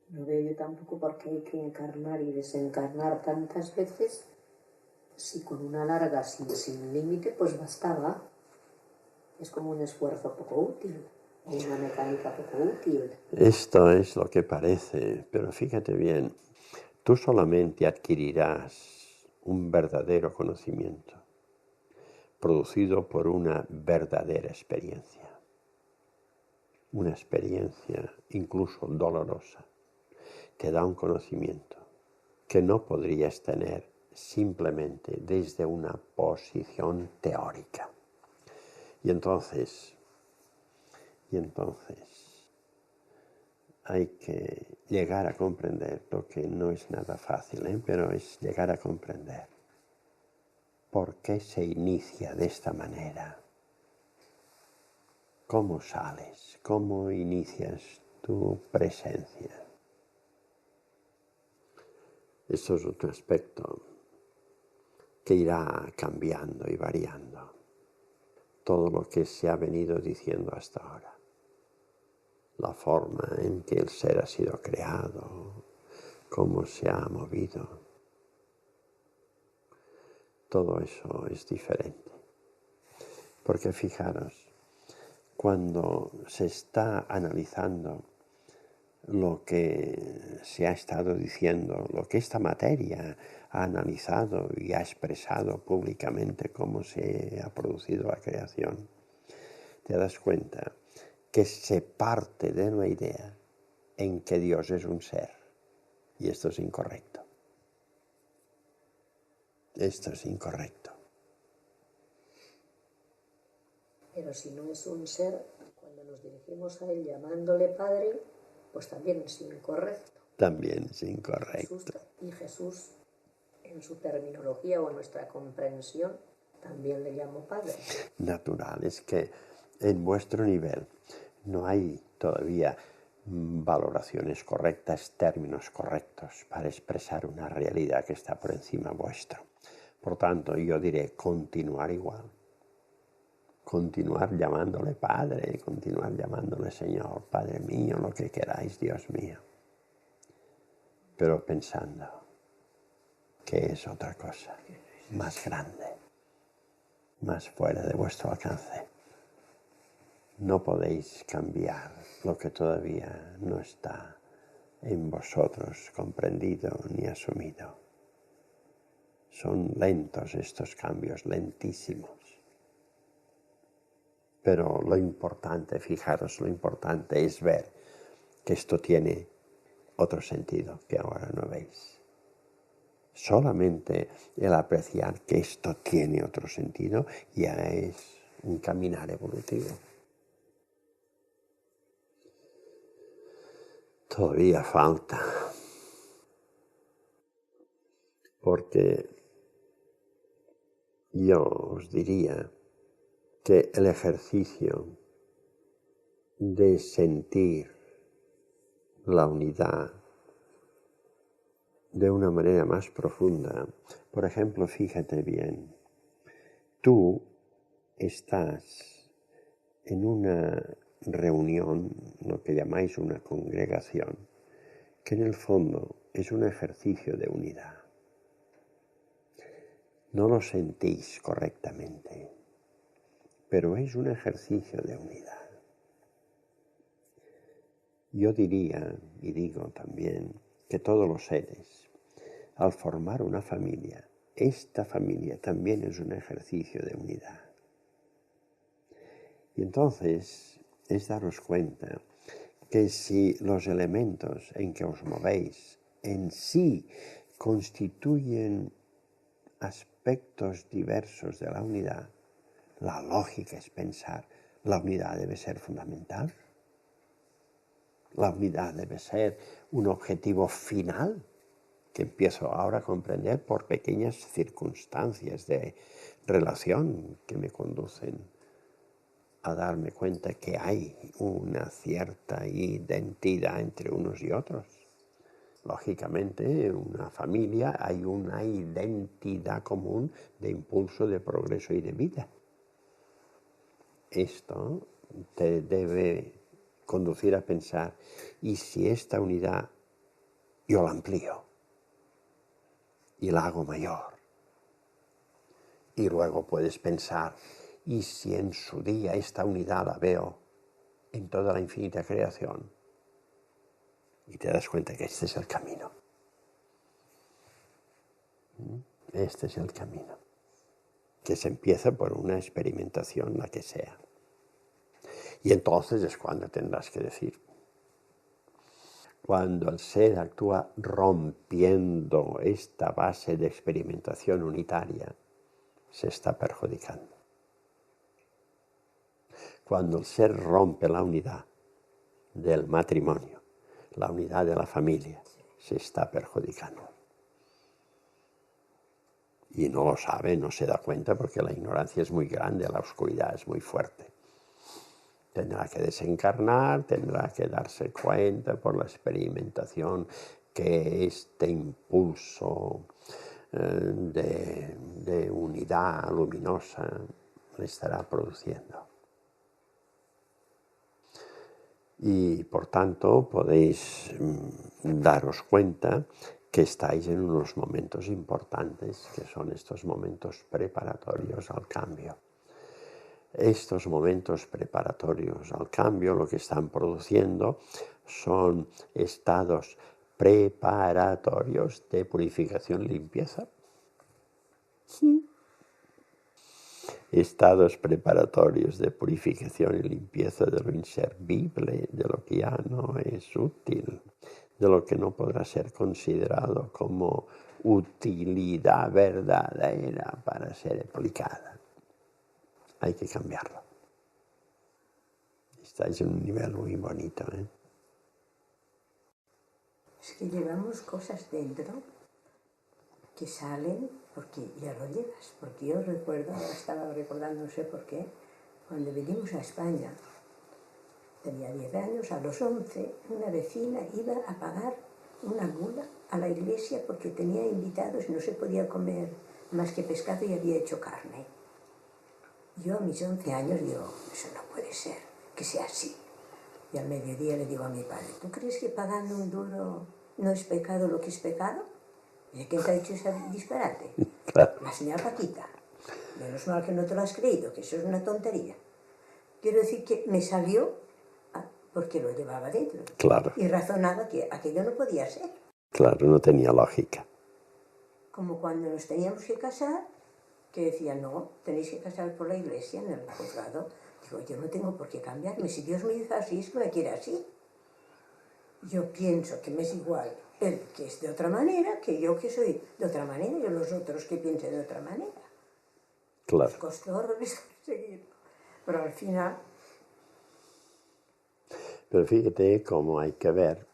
No veo yo tampoco por qué hay que encarnar y desencarnar tantas veces, si con una larga sin límite pues bastaba. Es como un esfuerzo poco útil, o una mecánica poco útil. Esto es lo que parece, pero fíjate bien, tú solamente adquirirás un verdadero conocimiento producido por una verdadera experiencia. Una experiencia incluso dolorosa te da un conocimiento que no podrías tener simplemente desde una posición teórica. Y entonces hay que llegar a comprender lo que no es nada fácil, pero es llegar a comprender por qué se inicia de esta manera. ¿Cómo sales? ¿Cómo inicias tu presencia? Esto es otro aspecto que irá cambiando y variando todo lo que se ha venido diciendo hasta ahora. La forma en que el ser ha sido creado, cómo se ha movido, todo eso es diferente. Porque fijaros, cuando se está analizando lo que se ha estado diciendo, lo que esta materia ha analizado y ha expresado públicamente cómo se ha producido la creación, te das cuenta que se parte de una idea en que Dios es un ser. Y esto es incorrecto. Esto es incorrecto. Pero si no es un ser, cuando nos dirigimos a él llamándole Padre, pues también es incorrecto. También es incorrecto. Jesús, en su terminología o en nuestra comprensión, también le llamó Padre. Natural, es que en vuestro nivel no hay todavía valoraciones correctas, términos correctos para expresar una realidad que está por encima vuestro. Por tanto, yo diré continuar igual. Continuar llamándole Padre, continuar llamándole Señor, Padre mío, lo que queráis, Dios mío. Pero pensando que es otra cosa, más grande, más fuera de vuestro alcance. No podéis cambiar lo que todavía no está en vosotros comprendido ni asumido. Son lentos estos cambios, lentísimos. Pero lo importante, fijaros, lo importante es ver que esto tiene otro sentido que ahora no veis. Solamente el apreciar que esto tiene otro sentido ya es un caminar evolutivo. Todavía falta, porque yo os diría que el ejercicio de sentir la unidad de una manera más profunda, por ejemplo, fíjate bien, tú estás en una reunión, lo que llamáis una congregación, que en el fondo es un ejercicio de unidad. No lo sentís correctamente, pero es un ejercicio de unidad. Yo diría, y digo también, que todos los seres, al formar una familia, esta familia también es un ejercicio de unidad. Y entonces es daros cuenta que si los elementos en que os movéis en sí constituyen aspectos diversos de la unidad, la lógica es pensar, la unidad debe ser fundamental. La unidad debe ser un objetivo final que empiezo ahora a comprender por pequeñas circunstancias de relación que me conducen a darme cuenta que hay una cierta identidad entre unos y otros. Lógicamente, en una familia hay una identidad común de impulso, de progreso y de vida. Esto te debe conducir a pensar, ¿y si esta unidad yo la amplío y la hago mayor. Y luego puedes pensar, ¿y si en su día esta unidad la veo en toda la infinita creación? Y te das cuenta que este es el camino. Este es el camino. Que se empieza por una experimentación, la que sea. Y entonces es cuando tendrás que decir. Cuando el ser actúa rompiendo esta base de experimentación unitaria, se está perjudicando. Cuando el ser rompe la unidad del matrimonio, la unidad de la familia, se está perjudicando. Y no lo sabe, no se da cuenta porque la ignorancia es muy grande, la oscuridad es muy fuerte. Tendrá que desencarnar, tendrá que darse cuenta por la experimentación que este impulso de unidad luminosa le estará produciendo. Y por tanto podéis daros cuenta que estáis en unos momentos importantes, que son estos momentos preparatorios al cambio. Estos momentos preparatorios al cambio lo que están produciendo son estados preparatorios de purificación y limpieza. Estados preparatorios de purificación y limpieza de lo inservible, de lo que ya no es útil, de lo que no podrá ser considerado como utilidad verdadera para ser aplicada. Hay que cambiarlo. Estáis en un nivel muy bonito, ¿eh? Es que llevamos cosas dentro que salen porque ya lo llevas. Porque yo recuerdo, ahora estaba recordando, no sé por qué, cuando vinimos a España, tenía 10 años, a los 11, una vecina iba a pagar una mula a la iglesia porque tenía invitados y no se podía comer más que pescado y había hecho carne. Yo a mis 11 años digo, eso no puede ser, que sea así. Y al mediodía le digo a mi padre, ¿tú crees que pagando un duro no es pecado lo que es pecado? ¿Y quién te ha dicho ese disparate? Claro. La señora Paquita. Menos mal que no te lo has creído, que eso es una tontería. Quiero decir que me salió porque lo llevaba dentro. Claro. Y razonaba que aquello no podía ser. Claro, no tenía lógica. Como cuando nos teníamos que casar, que decían, no, tenéis que casar por la iglesia en el juzgado. Digo, yo no tengo por qué cambiarme. Si Dios me dice así, es que me quiere así. Yo pienso que me es igual él que es de otra manera, que yo que soy de otra manera, y los otros que piensen de otra manera. Claro. Nos costó horrores conseguirlo. Pero al final... Pero fíjate cómo hay que ver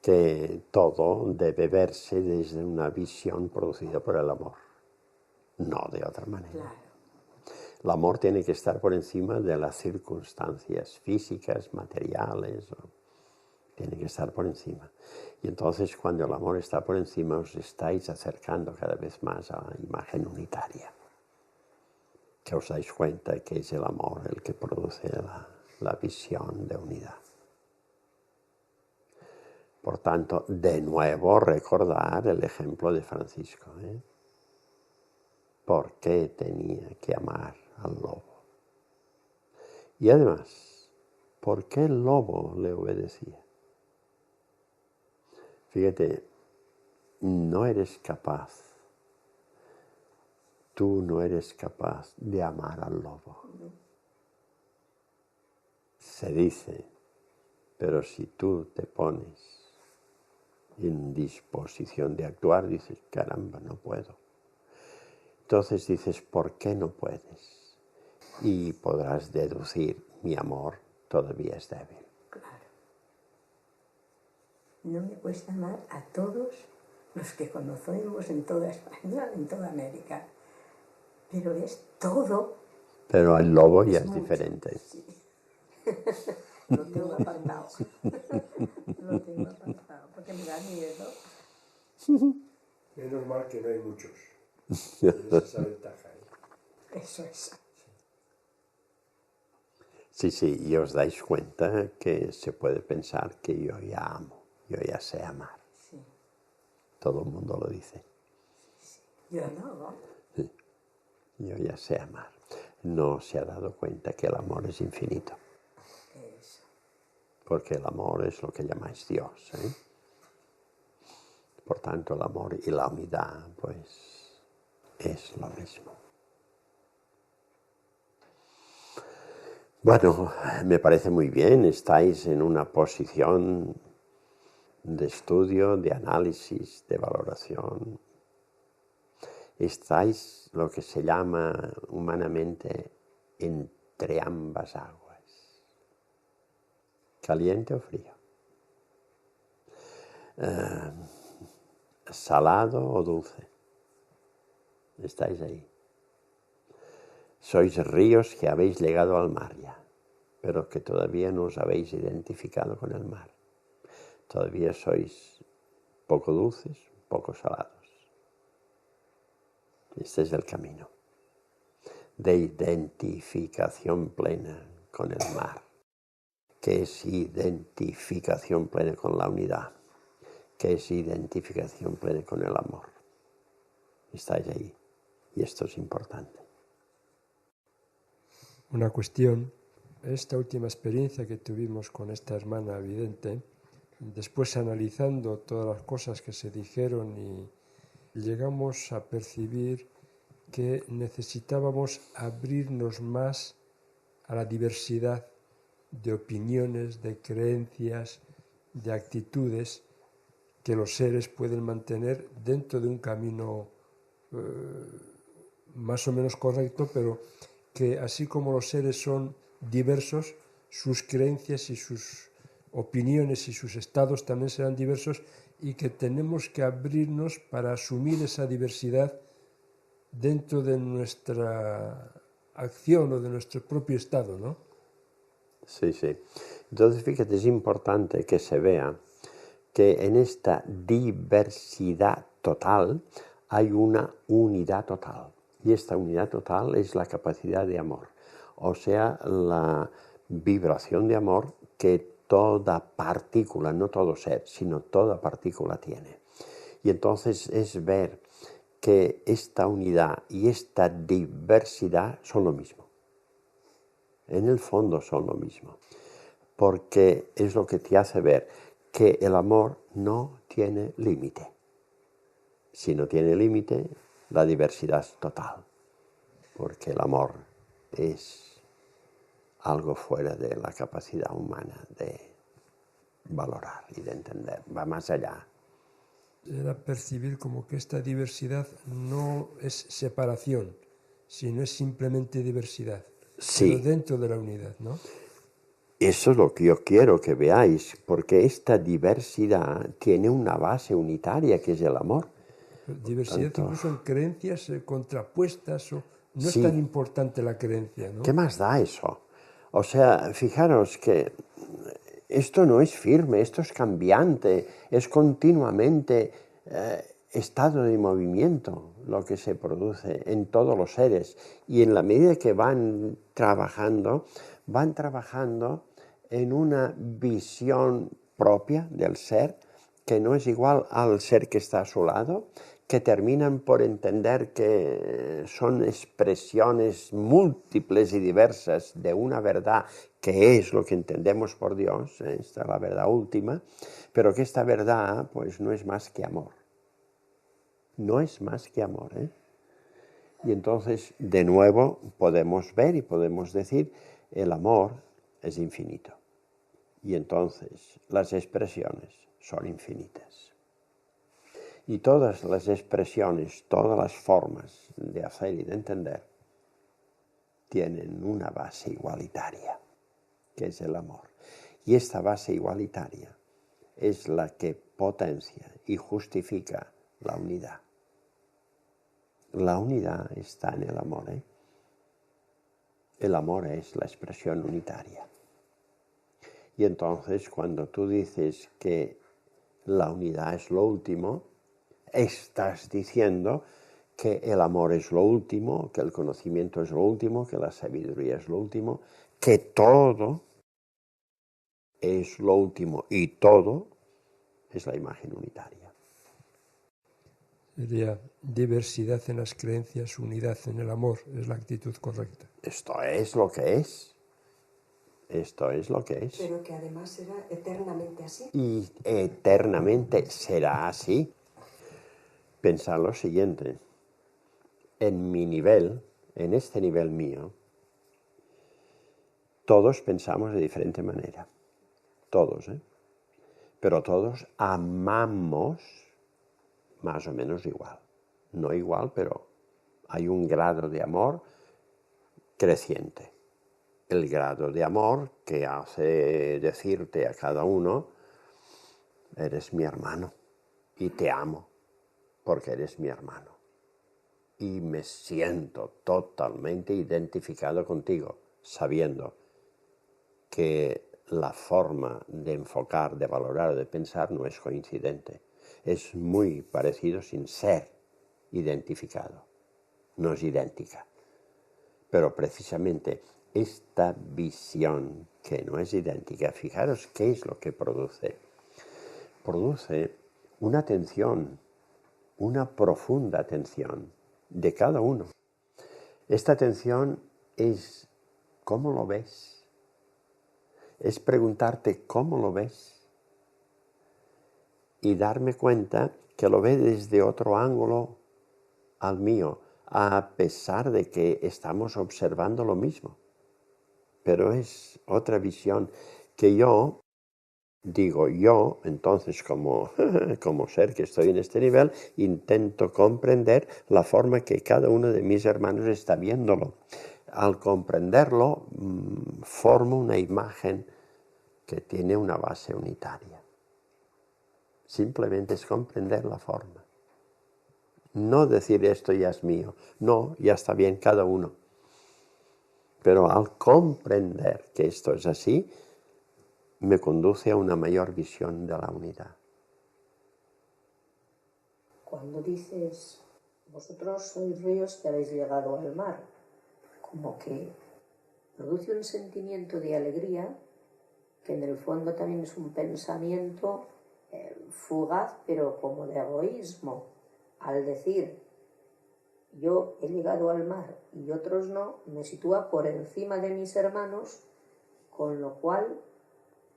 que todo debe verse desde una visión producida por el amor, no de otra manera. Claro. El amor tiene que estar por encima de las circunstancias físicas, materiales, tiene que estar por encima. Y entonces cuando el amor está por encima os estáis acercando cada vez más a la imagen unitaria. Que os dais cuenta que es el amor el que produce la visión de unidad. Por tanto, de nuevo recordar el ejemplo de Francisco. ¿Por qué tenía que amar al lobo? Y además, ¿por qué el lobo le obedecía? Fíjate, no eres capaz, tú no eres capaz de amar al lobo. Se dice, pero si tú te pones en disposición de actuar, dices, caramba, no puedo. Entonces dices, ¿por qué no puedes? Y podrás deducir, mi amor todavía es débil. Claro. No me cuesta amar a todos los que conocemos en toda España, en toda América. Pero es todo. Pero el lobo ya es mucho. diferente. Sí. Lo tengo apartado. Lo tengo apartado, porque me da miedo. Menos mal que no hay muchos. Tienes esa ventaja. Eso es. Sí, y os dais cuenta que se puede pensar que yo ya amo, yo ya sé amar. Sí. Todo el mundo lo dice. Yo no. Yo ya sé amar. No se ha dado cuenta que el amor es infinito. Eso. Porque el amor es lo que llamáis Dios, ¿eh? Por tanto, el amor y la unidad, pues, es lo mismo. Bueno, me parece muy bien, estáis en una posición de estudio, de análisis, de valoración. Estáis lo que se llama humanamente entre ambas aguas, caliente o frío, salado o dulce. Estáis ahí. Sois ríos que habéis llegado al mar ya, pero que todavía no os habéis identificado con el mar. Todavía sois poco dulces, poco salados. Este es el camino de identificación plena con el mar, que es identificación plena con la unidad, que es identificación plena con el amor. Estáis ahí, y esto es importante. Una cuestión, esta última experiencia que tuvimos con esta hermana vidente, después analizando todas las cosas que se dijeron y llegamos a percibir que necesitábamos abrirnos más a la diversidad de opiniones, de creencias, de actitudes que los seres pueden mantener dentro de un camino más o menos correcto, pero que así como los seres son diversos, sus creencias y sus opiniones y sus estados también serán diversos y que tenemos que abrirnos para asumir esa diversidad dentro de nuestra acción o de nuestro propio estado, ¿no? Sí, sí. Entonces, fíjate, es importante que se vea que en esta diversidad total hay una unidad total. Y esta unidad total es la capacidad de amor, o sea, la vibración de amor que toda partícula, no todo ser, sino toda partícula tiene. Y entonces es ver que esta unidad y esta diversidad son lo mismo. En el fondo son lo mismo, porque es lo que te hace ver que el amor no tiene límite. Si no tiene límite, la diversidad es total, porque el amor es algo fuera de la capacidad humana de valorar y de entender, va más allá. Era percibir como que esta diversidad no es separación, sino es simplemente diversidad, pero Sí, dentro de la unidad, ¿no? eso es lo que yo quiero que veáis, porque esta diversidad tiene una base unitaria que es el amor. Diversidad Tanto, incluso en creencias contrapuestas, o no es tan sí, importante la creencia, ¿qué ¿no? más da eso? O sea, fijaros que esto no es firme, esto es cambiante, es continuamente estado de movimiento lo que se produce en todos los seres. Y en la medida que van trabajando en una visión propia del ser, que no es igual al ser que está a su lado, que terminan por entender que son expresiones múltiples y diversas de una verdad que es lo que entendemos por Dios, esta es la verdad última, pero que esta verdad pues no es más que amor. No es más que amor, ¿eh? Y entonces, de nuevo, podemos ver y podemos decir, el amor es infinito. Y entonces, las expresiones son infinitas. Y todas las expresiones, todas las formas de hacer y de entender, tienen una base igualitaria, que es el amor. Y esta base igualitaria es la que potencia y justifica la unidad. La unidad está en el amor, ¿eh? El amor es la expresión unitaria. Y entonces, cuando tú dices que la unidad es lo último, estás diciendo que el amor es lo último, que el conocimiento es lo último, que la sabiduría es lo último, que todo es lo último y todo es la imagen unitaria. Sería diversidad en las creencias, unidad en el amor, es la actitud correcta. Esto es lo que es. Esto es lo que es. Pero que además será eternamente así. Y eternamente será así. Pensar lo siguiente. En mi nivel, en este nivel mío, todos pensamos de diferente manera. Todos, ¿eh? Pero todos amamos más o menos igual. No igual, pero hay un grado de amor creciente. El grado de amor que hace decirte a cada uno, eres mi hermano y te amo porque eres mi hermano. Y me siento totalmente identificado contigo, sabiendo que la forma de enfocar, de valorar o de pensar no es coincidente. Es muy parecido sin ser identificado. No es idéntica. Pero precisamente esta visión que no es idéntica, fijaros qué es lo que produce. Produce una atención, una profunda atención de cada uno. Esta atención es ¿cómo lo ves? Es preguntarte cómo lo ves y darme cuenta que lo ve desde otro ángulo al mío, a pesar de que estamos observando lo mismo. Pero es otra visión que yo, entonces como ser que estoy en este nivel, intento comprender la forma que cada uno de mis hermanos está viéndolo. Al comprenderlo, formo una imagen que tiene una base unitaria. Simplemente es comprender la forma. No decir esto ya es mío. No, ya está bien cada uno. Pero al comprender que esto es así, me conduce a una mayor visión de la unidad. Cuando dices, vosotros sois ríos que habéis llegado al mar, como que produce un sentimiento de alegría que en el fondo también es un pensamiento fugaz, pero como de egoísmo, al decir yo he llegado al mar y otros no, me sitúa por encima de mis hermanos, con lo cual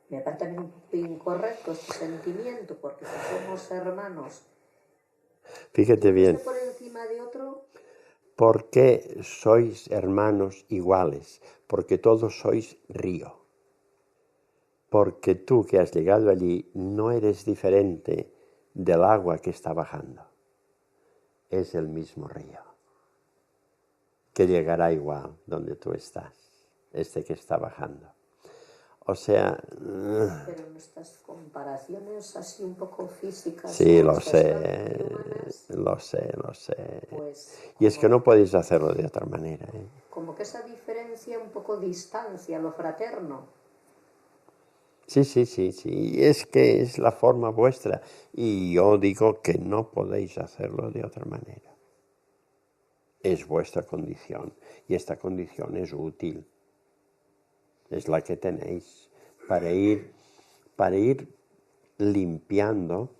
me parece también un poco incorrecto este sentimiento, porque si somos hermanos, Fíjate bien. por encima de otro. ¿Por qué sois hermanos iguales? Porque todos sois río. Porque tú que has llegado allí no eres diferente del agua que está bajando. Es el mismo río, que llegará igual donde tú estás, este que está bajando. O sea... Pero nuestras comparaciones así un poco físicas... Sí, lo sé, lo sé. Pues, y es que no podéis hacerlo de otra manera. Como que esa diferencia un poco distancia, lo fraterno. Sí. Es que es la forma vuestra. Y yo digo que no podéis hacerlo de otra manera. Es vuestra condición. Y esta condición es útil. Es la que tenéis para ir limpiando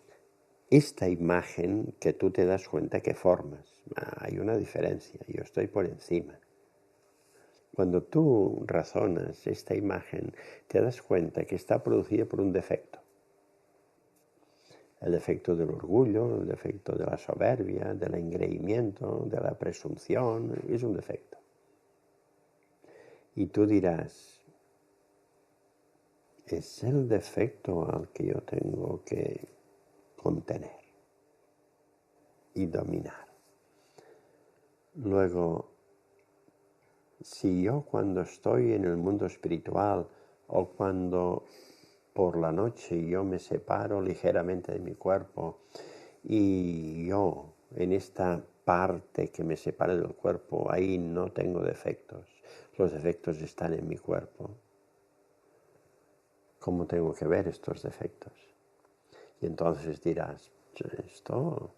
esta imagen que tú te das cuenta que formas. Hay una diferencia. Yo estoy por encima. Cuando tú razonas esta imagen, te das cuenta que está producida por un defecto. El defecto del orgullo, el defecto de la soberbia, del engreimiento, de la presunción, es un defecto. Y tú dirás, es el defecto al que yo tengo que contener y dominar. Luego, si yo cuando estoy en el mundo espiritual o cuando por la noche yo me separo ligeramente de mi cuerpo y yo en esta parte que me separa del cuerpo, ahí no tengo defectos, los defectos están en mi cuerpo. ¿Cómo tengo que ver estos defectos? Y entonces dirás, esto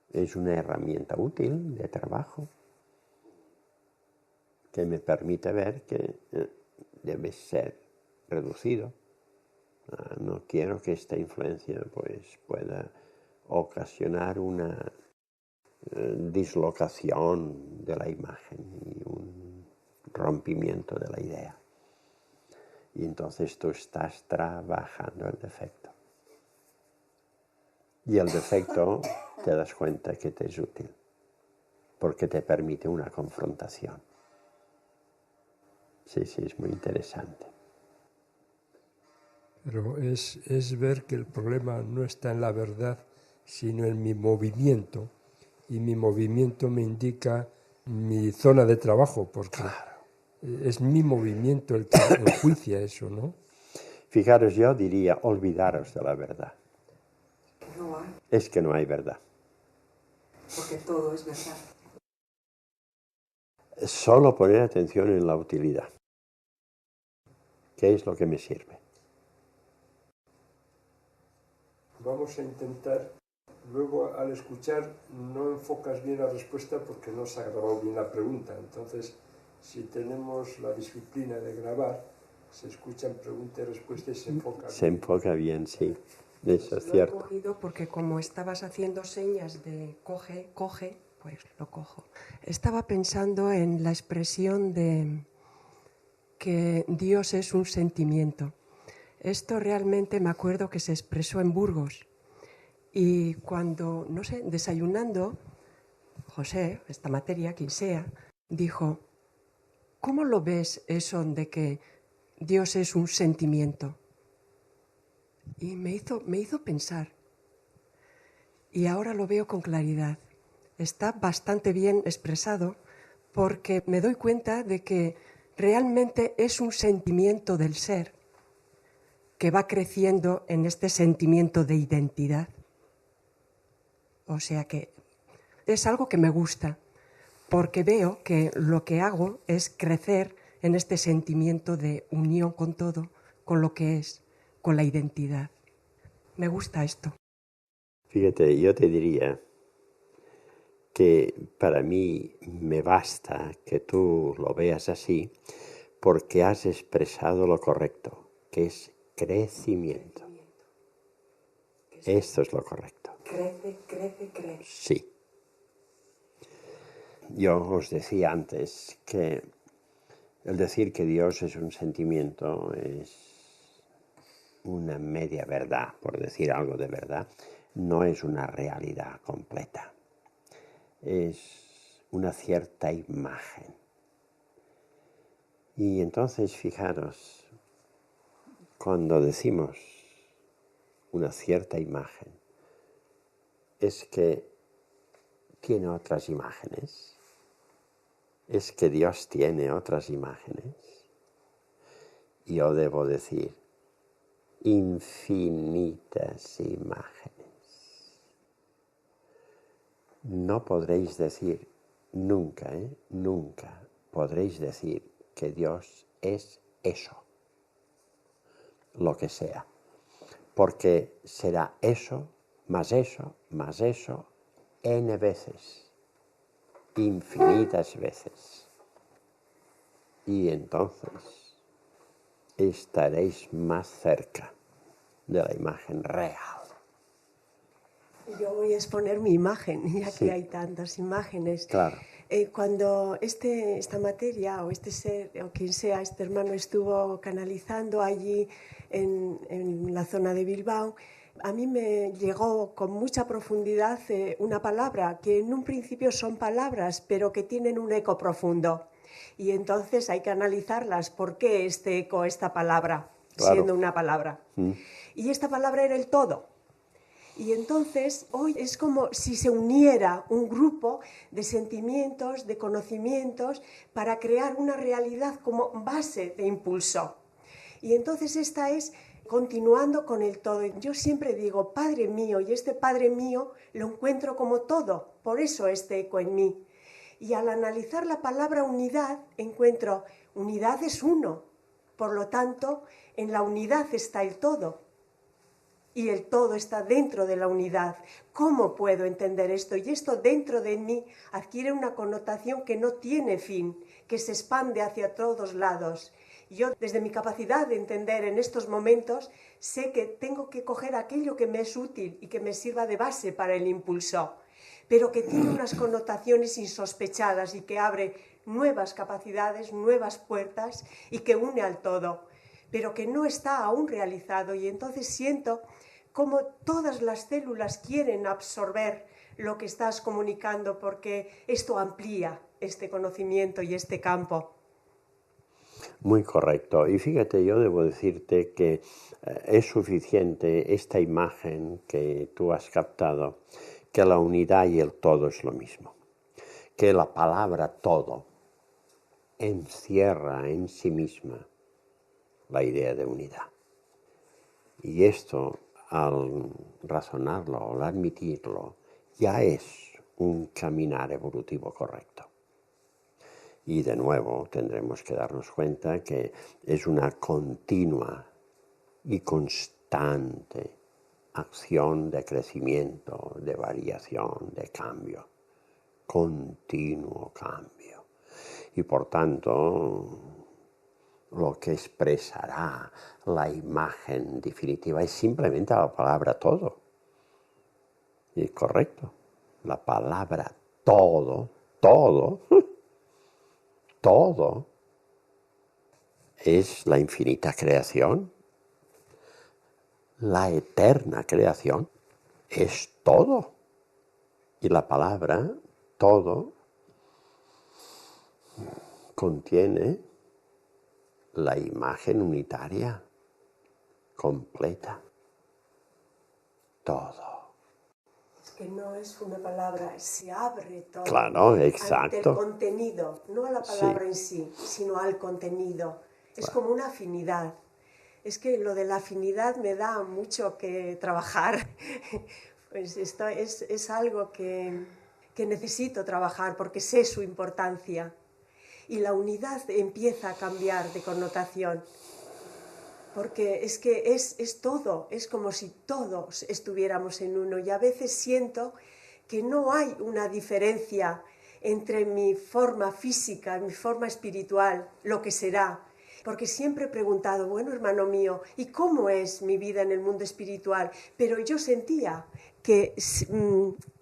es una herramienta útil de trabajo que me permite ver que debe ser reducido. No quiero que esta influencia pues, pueda ocasionar una dislocación de la imagen y un rompimiento de la idea. Y entonces tú estás trabajando el defecto. Y el defecto te das cuenta que te es útil, porque te permite una confrontación. Sí, es muy interesante. Pero es ver que el problema no está en la verdad, sino en mi movimiento. Y mi movimiento me indica mi zona de trabajo, porque es mi movimiento el que enjuicia eso, ¿no? Fijaros, yo diría, olvidaros de la verdad. No hay, Es que no hay verdad. porque todo es verdad. Solo poner atención en la utilidad. ¿Qué es lo que me sirve? Vamos a intentar, luego al escuchar no enfocas bien la respuesta porque no se ha grabado bien la pregunta. Entonces, si tenemos la disciplina de grabar, se escuchan pregunta y respuesta y se enfoca bien. Se enfoca bien, sí. Eso es Lo he cierto. cogido porque como estabas haciendo señas de coge, coge, pues lo cojo. Estaba pensando en la expresión de que Dios es un sentimiento. Esto realmente me acuerdo que se expresó en Burgos. Y cuando, no sé, desayunando, José, esta materia, quien sea, dijo, ¿cómo lo ves eso de que Dios es un sentimiento? Y me hizo pensar. Y ahora lo veo con claridad. Está bastante bien expresado porque me doy cuenta de que realmente es un sentimiento del ser que va creciendo en este sentimiento de identidad. O sea que es algo que me gusta, porque veo que lo que hago es crecer en este sentimiento de unión con todo, con lo que es, con la identidad. Me gusta esto. Fíjate, yo te diría que para mí me basta que tú lo veas así porque has expresado lo correcto, que es crecimiento. Esto es lo correcto. Crece, crece, crece. Sí. Yo os decía antes que el decir que Dios es un sentimiento es una media verdad, por decir algo de verdad, no es una realidad completa. Es una cierta imagen. Y entonces, fijaros, cuando decimos una cierta imagen, es que tiene otras imágenes, es que Dios tiene otras imágenes. Y yo debo decir, infinitas imágenes. No podréis decir nunca, nunca podréis decir que Dios es eso, lo que sea, porque será eso, más eso, más eso, n veces, infinitas veces. Y entonces estaréis más cerca de la imagen real. Yo voy a exponer mi imagen, ya Sí. que hay tantas imágenes. Claro. Cuando esta materia o este ser o quien sea, este hermano estuvo canalizando allí en la zona de Bilbao, a mí me llegó con mucha profundidad una palabra que en un principio son palabras, pero que tienen un eco profundo. Y entonces hay que analizarlas. ¿Por qué este eco, esta palabra, Claro. siendo una palabra? Y esta palabra era el todo. Y entonces hoy es como si se uniera un grupo de sentimientos, de conocimientos, para crear una realidad como base de impulso. Y entonces esta es continuando con el todo. Yo siempre digo, Padre mío, y este Padre mío lo encuentro como todo, por eso este eco en mí. Y al analizar la palabra unidad, encuentro, unidad es uno, por lo tanto, en la unidad está el todo. Y el todo está dentro de la unidad. ¿Cómo puedo entender esto? Y esto dentro de mí adquiere una connotación que no tiene fin, que se expande hacia todos lados. Yo, desde mi capacidad de entender en estos momentos, sé que tengo que coger aquello que me es útil y que me sirva de base para el impulso, pero que tiene unas connotaciones insospechadas y que abre nuevas capacidades, nuevas puertas y que une al todo, pero que no está aún realizado. Y entonces siento como todas las células quieren absorber lo que estás comunicando, porque esto amplía este conocimiento y este campo. Muy correcto. Y fíjate, yo debo decirte que es suficiente esta imagen que tú has captado, que la unidad y el todo es lo mismo, que la palabra todo encierra en sí misma la idea de unidad. Y esto, al razonarlo, al admitirlo, ya es un caminar evolutivo correcto. Y de nuevo tendremos que darnos cuenta que es una continua y constante acción de crecimiento, de variación, de cambio, continuo cambio. Y por tanto, lo que expresará la imagen definitiva es simplemente la palabra todo. Y correcto, la palabra todo, todo es la infinita creación, la eterna creación, es todo. Y la palabra todo contiene la imagen unitaria, completa, todo. Es que no es una palabra, se abre todo. Claro, exacto. Ante el contenido, no a la palabra en sí, sino al contenido. Es como una afinidad. Es que lo de la afinidad me da mucho que trabajar. Pues esto es algo que necesito trabajar porque sé su importancia. Y la unidad empieza a cambiar de connotación. Porque es que es todo, es como si todos estuviéramos en uno. Y a veces siento que no hay una diferencia entre mi forma física, mi forma espiritual, lo que será. Porque siempre he preguntado, bueno, hermano mío, ¿y cómo es mi vida en el mundo espiritual? Pero yo sentía que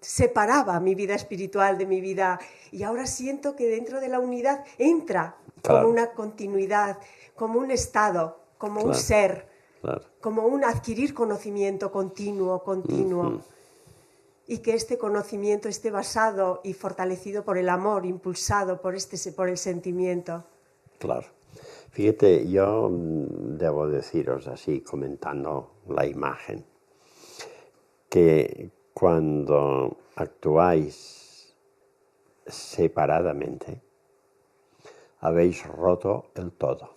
separaba mi vida espiritual de mi vida. Y ahora siento que dentro de la unidad entra como una continuidad, como un estado, como un ser, como un adquirir conocimiento continuo. Y que este conocimiento esté basado y fortalecido por el amor, impulsado por el sentimiento. Claro. Fíjate, yo debo deciros así, comentando la imagen, que cuando actuáis separadamente, habéis roto el todo,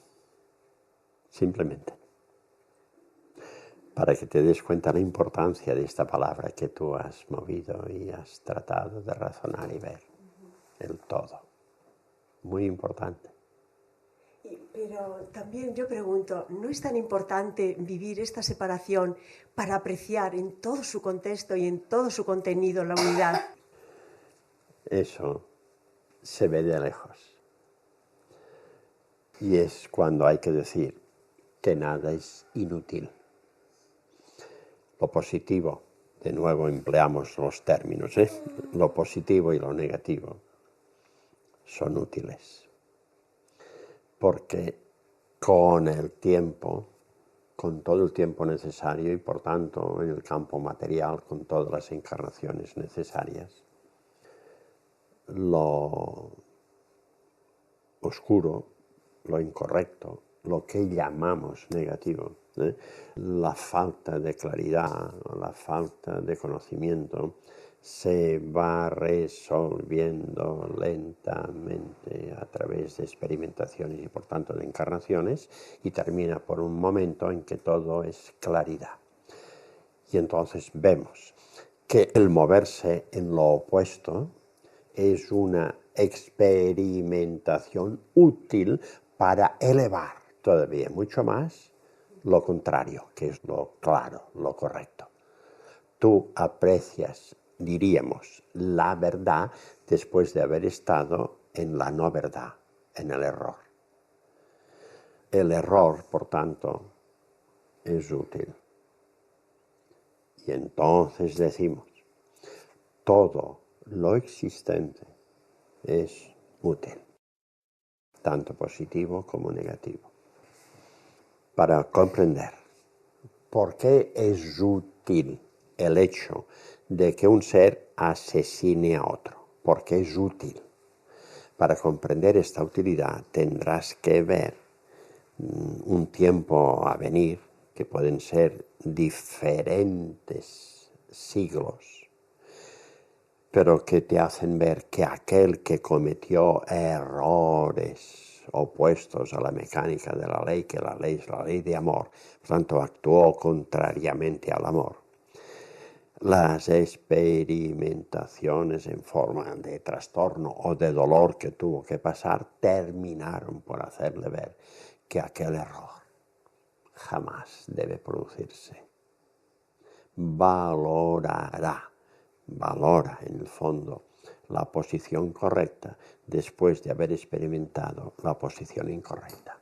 simplemente. Para que te des cuenta la importancia de esta palabra que tú has movido y has tratado de razonar y ver, el todo. Muy importante. Pero también yo pregunto, ¿no es tan importante vivir esta separación para apreciar en todo su contexto y en todo su contenido la unidad? Eso se ve de lejos. Y es cuando hay que decir que nada es inútil. Lo positivo, de nuevo empleamos los términos, lo positivo y lo negativo son útiles. Porque con el tiempo, con todo el tiempo necesario y por tanto en el campo material, con todas las encarnaciones necesarias, lo oscuro, lo incorrecto, lo que llamamos negativo, la falta de claridad, la falta de conocimiento, se va resolviendo lentamente a través de experimentaciones y por tanto de encarnaciones y termina por un momento en que todo es claridad. Y entonces vemos que el moverse en lo opuesto es una experimentación útil para elevar todavía mucho más lo contrario, que es lo claro, lo correcto. Tú aprecias, diríamos, la verdad después de haber estado en la no verdad, en el error. El error, por tanto, es útil. Y entonces decimos, todo lo existente es útil, tanto positivo como negativo. Para comprender por qué es útil el hecho de que un ser asesine a otro, por qué es útil. Para comprender esta utilidad tendrás que ver un tiempo a venir, que pueden ser diferentes siglos, pero que te hacen ver que aquel que cometió errores opuestos a la mecánica de la ley, que la ley es la ley de amor, por tanto actuó contrariamente al amor. Las experimentaciones en forma de trastorno o de dolor que tuvo que pasar terminaron por hacerle ver que aquel error jamás debe producirse. Valora en el fondo la posición correcta después de haber experimentado la posición incorrecta.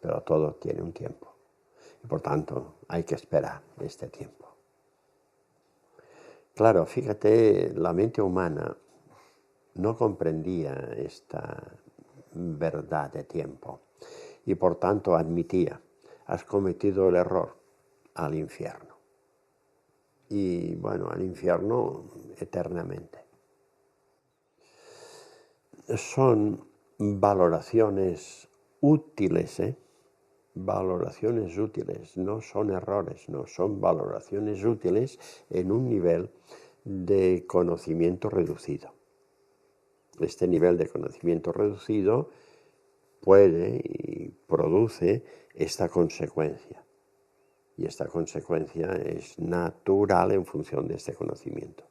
Pero todo tiene un tiempo y por tanto hay que esperar este tiempo. Claro, fíjate, la mente humana no comprendía esta verdad de tiempo y por tanto admitía, has cometido el error, al infierno. Y bueno, al infierno eternamente. Son valoraciones útiles, valoraciones útiles, no son errores, no, son valoraciones útiles en un nivel de conocimiento reducido. Este nivel de conocimiento reducido puede y produce esta consecuencia. Y esta consecuencia es natural en función de este conocimiento.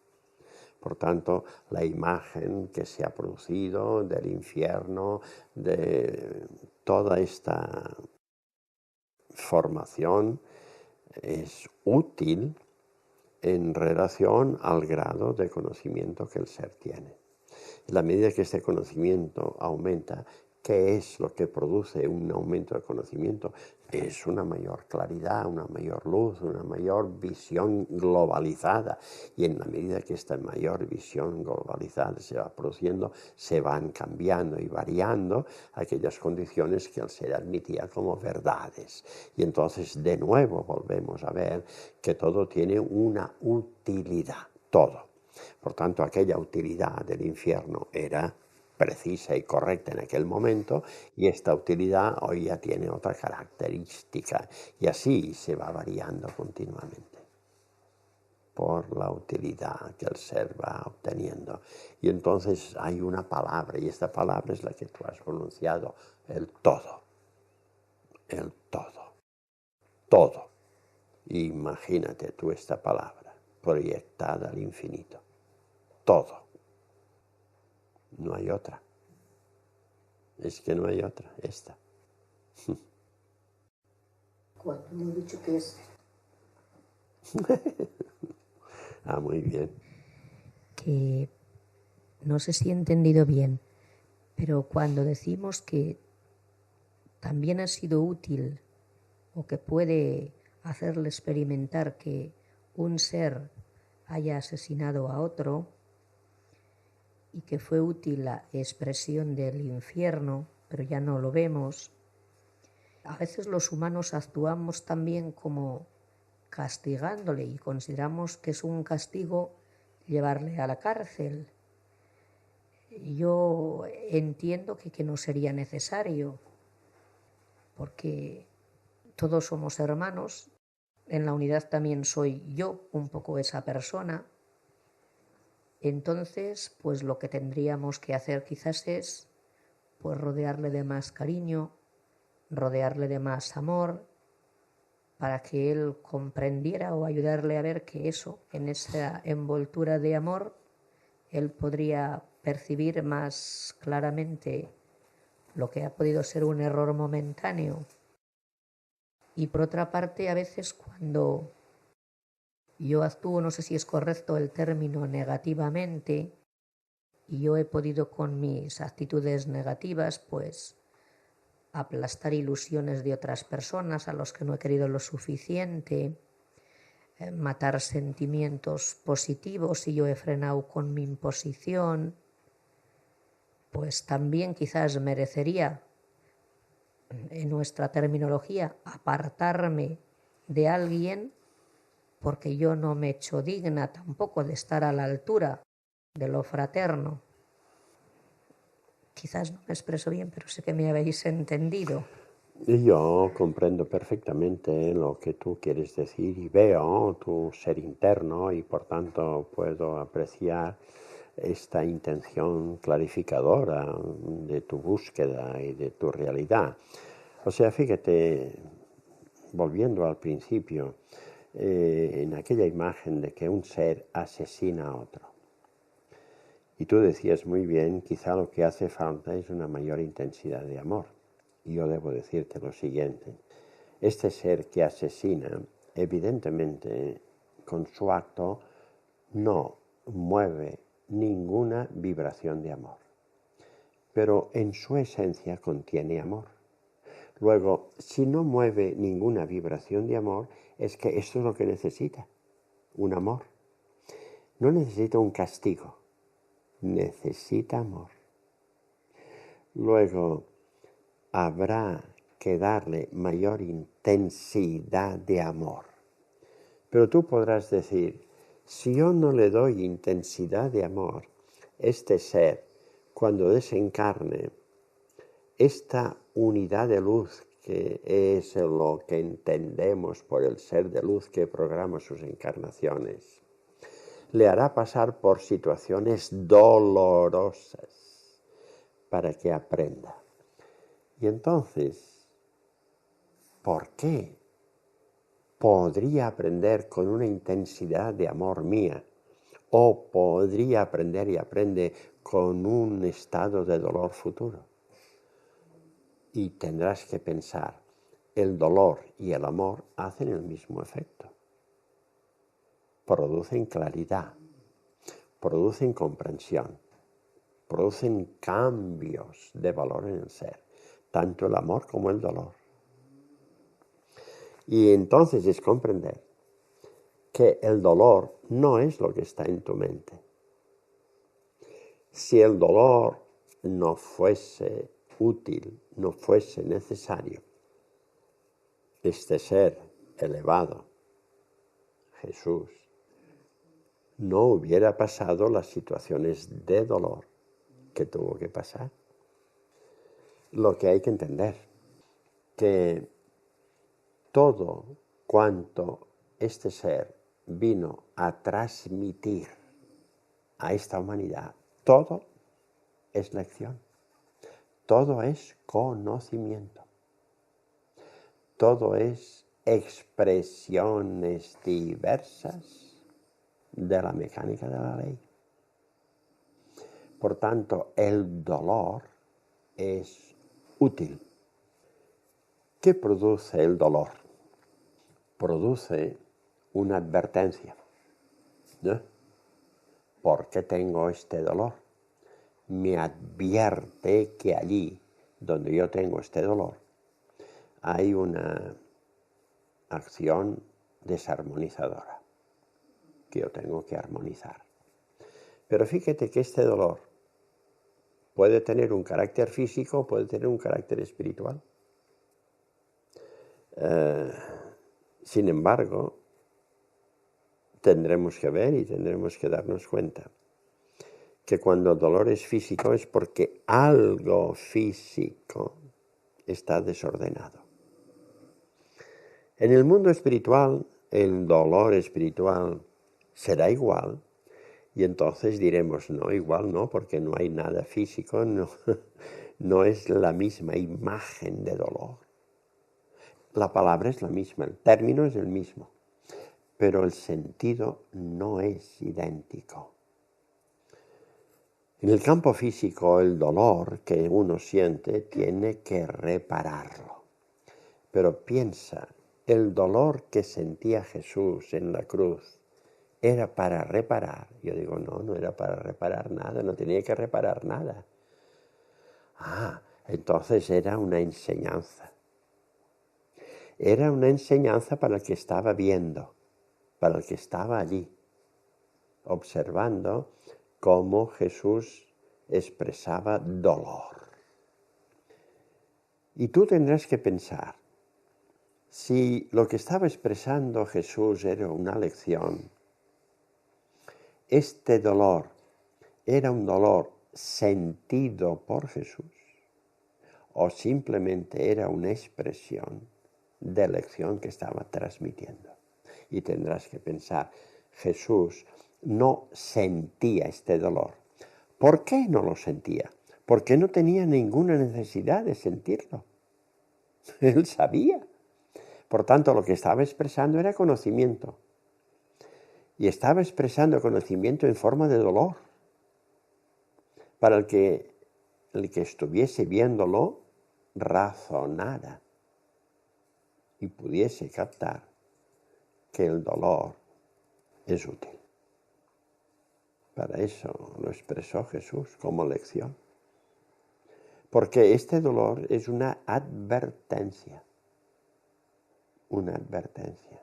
Por tanto, la imagen que se ha producido del infierno, de toda esta formación, es útil en relación al grado de conocimiento que el ser tiene. En la medida que este conocimiento aumenta, ¿qué es lo que produce un aumento de conocimiento? Es una mayor claridad, una mayor luz, una mayor visión globalizada. Y en la medida que esta mayor visión globalizada se va produciendo, se van cambiando y variando aquellas condiciones que el ser admitía como verdades. Y entonces de nuevo volvemos a ver que todo tiene una utilidad, todo. Por tanto, aquella utilidad del infierno era precisa y correcta en aquel momento y esta utilidad hoy ya tiene otra característica y así se va variando continuamente por la utilidad que el ser va obteniendo. Y entonces hay una palabra y esta palabra es la que tú has pronunciado, el todo. El todo. Todo. Imagínate tú esta palabra proyectada al infinito. Todo. No hay otra. Es que no hay otra, esta. Cuando hemos dicho que es... Muy bien. Que no sé si he entendido bien, pero cuando decimos que también ha sido útil o que puede hacerle experimentar que un ser haya asesinado a otro, y que fue útil la expresión del infierno, pero ya no lo vemos. A veces los humanos actuamos también como castigándole y consideramos que es un castigo llevarle a la cárcel. Yo entiendo que no sería necesario, porque todos somos hermanos. En la unidad también soy yo, un poco esa persona. Entonces, pues lo que tendríamos que hacer quizás es pues rodearle de más cariño, rodearle de más amor, para que él comprendiera o ayudarle a ver que eso, en esa envoltura de amor, él podría percibir más claramente lo que ha podido ser un error momentáneo. Y por otra parte, a veces cuando yo actúo, no sé si es correcto el término, negativamente, y yo he podido con mis actitudes negativas, pues aplastar ilusiones de otras personas a los que no he querido lo suficiente, matar sentimientos positivos y yo he frenado con mi imposición, pues también quizás merecería, en nuestra terminología, apartarme de alguien porque yo no me echo digna tampoco de estar a la altura de lo fraterno. Quizás no me expreso bien, pero sé que me habéis entendido. Y yo comprendo perfectamente lo que tú quieres decir y veo tu ser interno y por tanto puedo apreciar esta intención clarificadora de tu búsqueda y de tu realidad. O sea, fíjate, volviendo al principio, en aquella imagen de que un ser asesina a otro. Y tú decías muy bien, quizá lo que hace falta es una mayor intensidad de amor. Y yo debo decirte lo siguiente, este ser que asesina, evidentemente, con su acto, no mueve ninguna vibración de amor, pero en su esencia contiene amor. Luego, si no mueve ninguna vibración de amor, es que esto es lo que necesita, un amor. No necesita un castigo, necesita amor. Luego, habrá que darle mayor intensidad de amor. Pero tú podrás decir, si yo no le doy intensidad de amor, este ser, cuando desencarne, esta unidad de luz, que es lo que entendemos por el ser de luz que programa sus encarnaciones, le hará pasar por situaciones dolorosas para que aprenda. Y entonces, ¿por qué podría aprender con una intensidad de amor mía? ¿O podría aprender y aprende con un estado de dolor futuro? Y tendrás que pensar, el dolor y el amor hacen el mismo efecto. Producen claridad, producen comprensión, producen cambios de valor en el ser, tanto el amor como el dolor. Y entonces es comprender que el dolor no es lo que está en tu mente. Si el dolor no fuese útil, no fuese necesario, este ser elevado, Jesús, no hubiera pasado las situaciones de dolor que tuvo que pasar. Lo que hay que entender, que todo cuanto este ser vino a transmitir a esta humanidad, todo es lección, todo es conocimiento, todo es expresiones diversas de la mecánica de la ley. Por tanto, el dolor es útil. ¿Qué produce el dolor? Produce una advertencia. ¿No? ¿Por qué tengo este dolor? Me advierte que allí donde yo tengo este dolor hay una acción desarmonizadora que yo tengo que armonizar. Pero fíjate que este dolor puede tener un carácter físico, puede tener un carácter espiritual. Sin embargo, tendremos que ver y tendremos que darnos cuenta que cuando el dolor es físico es porque algo físico está desordenado. En el mundo espiritual, el dolor espiritual será igual y entonces diremos, no, igual no, porque no hay nada físico, no es la misma imagen de dolor. La palabra es la misma, el término es el mismo, pero el sentido no es idéntico. En el campo físico, el dolor que uno siente tiene que repararlo. Pero piensa, el dolor que sentía Jesús en la cruz era para reparar. Yo digo, no era para reparar nada, no tenía que reparar nada. Entonces era una enseñanza. Era una enseñanza para el que estaba viendo, para el que estaba allí, observando cómo Jesús expresaba dolor. Y tú tendrás que pensar, si lo que estaba expresando Jesús era una lección, este dolor era un dolor sentido por Jesús o simplemente era una expresión de lección que estaba transmitiendo. Y tendrás que pensar, Jesús no sentía este dolor. ¿Por qué no lo sentía? Porque no tenía ninguna necesidad de sentirlo. Él sabía. Por tanto, lo que estaba expresando era conocimiento. Y estaba expresando conocimiento en forma de dolor. Para el que estuviese viéndolo, razonara y pudiese captar que el dolor es útil. Para eso lo expresó Jesús como lección. Porque este dolor es una advertencia. Una advertencia.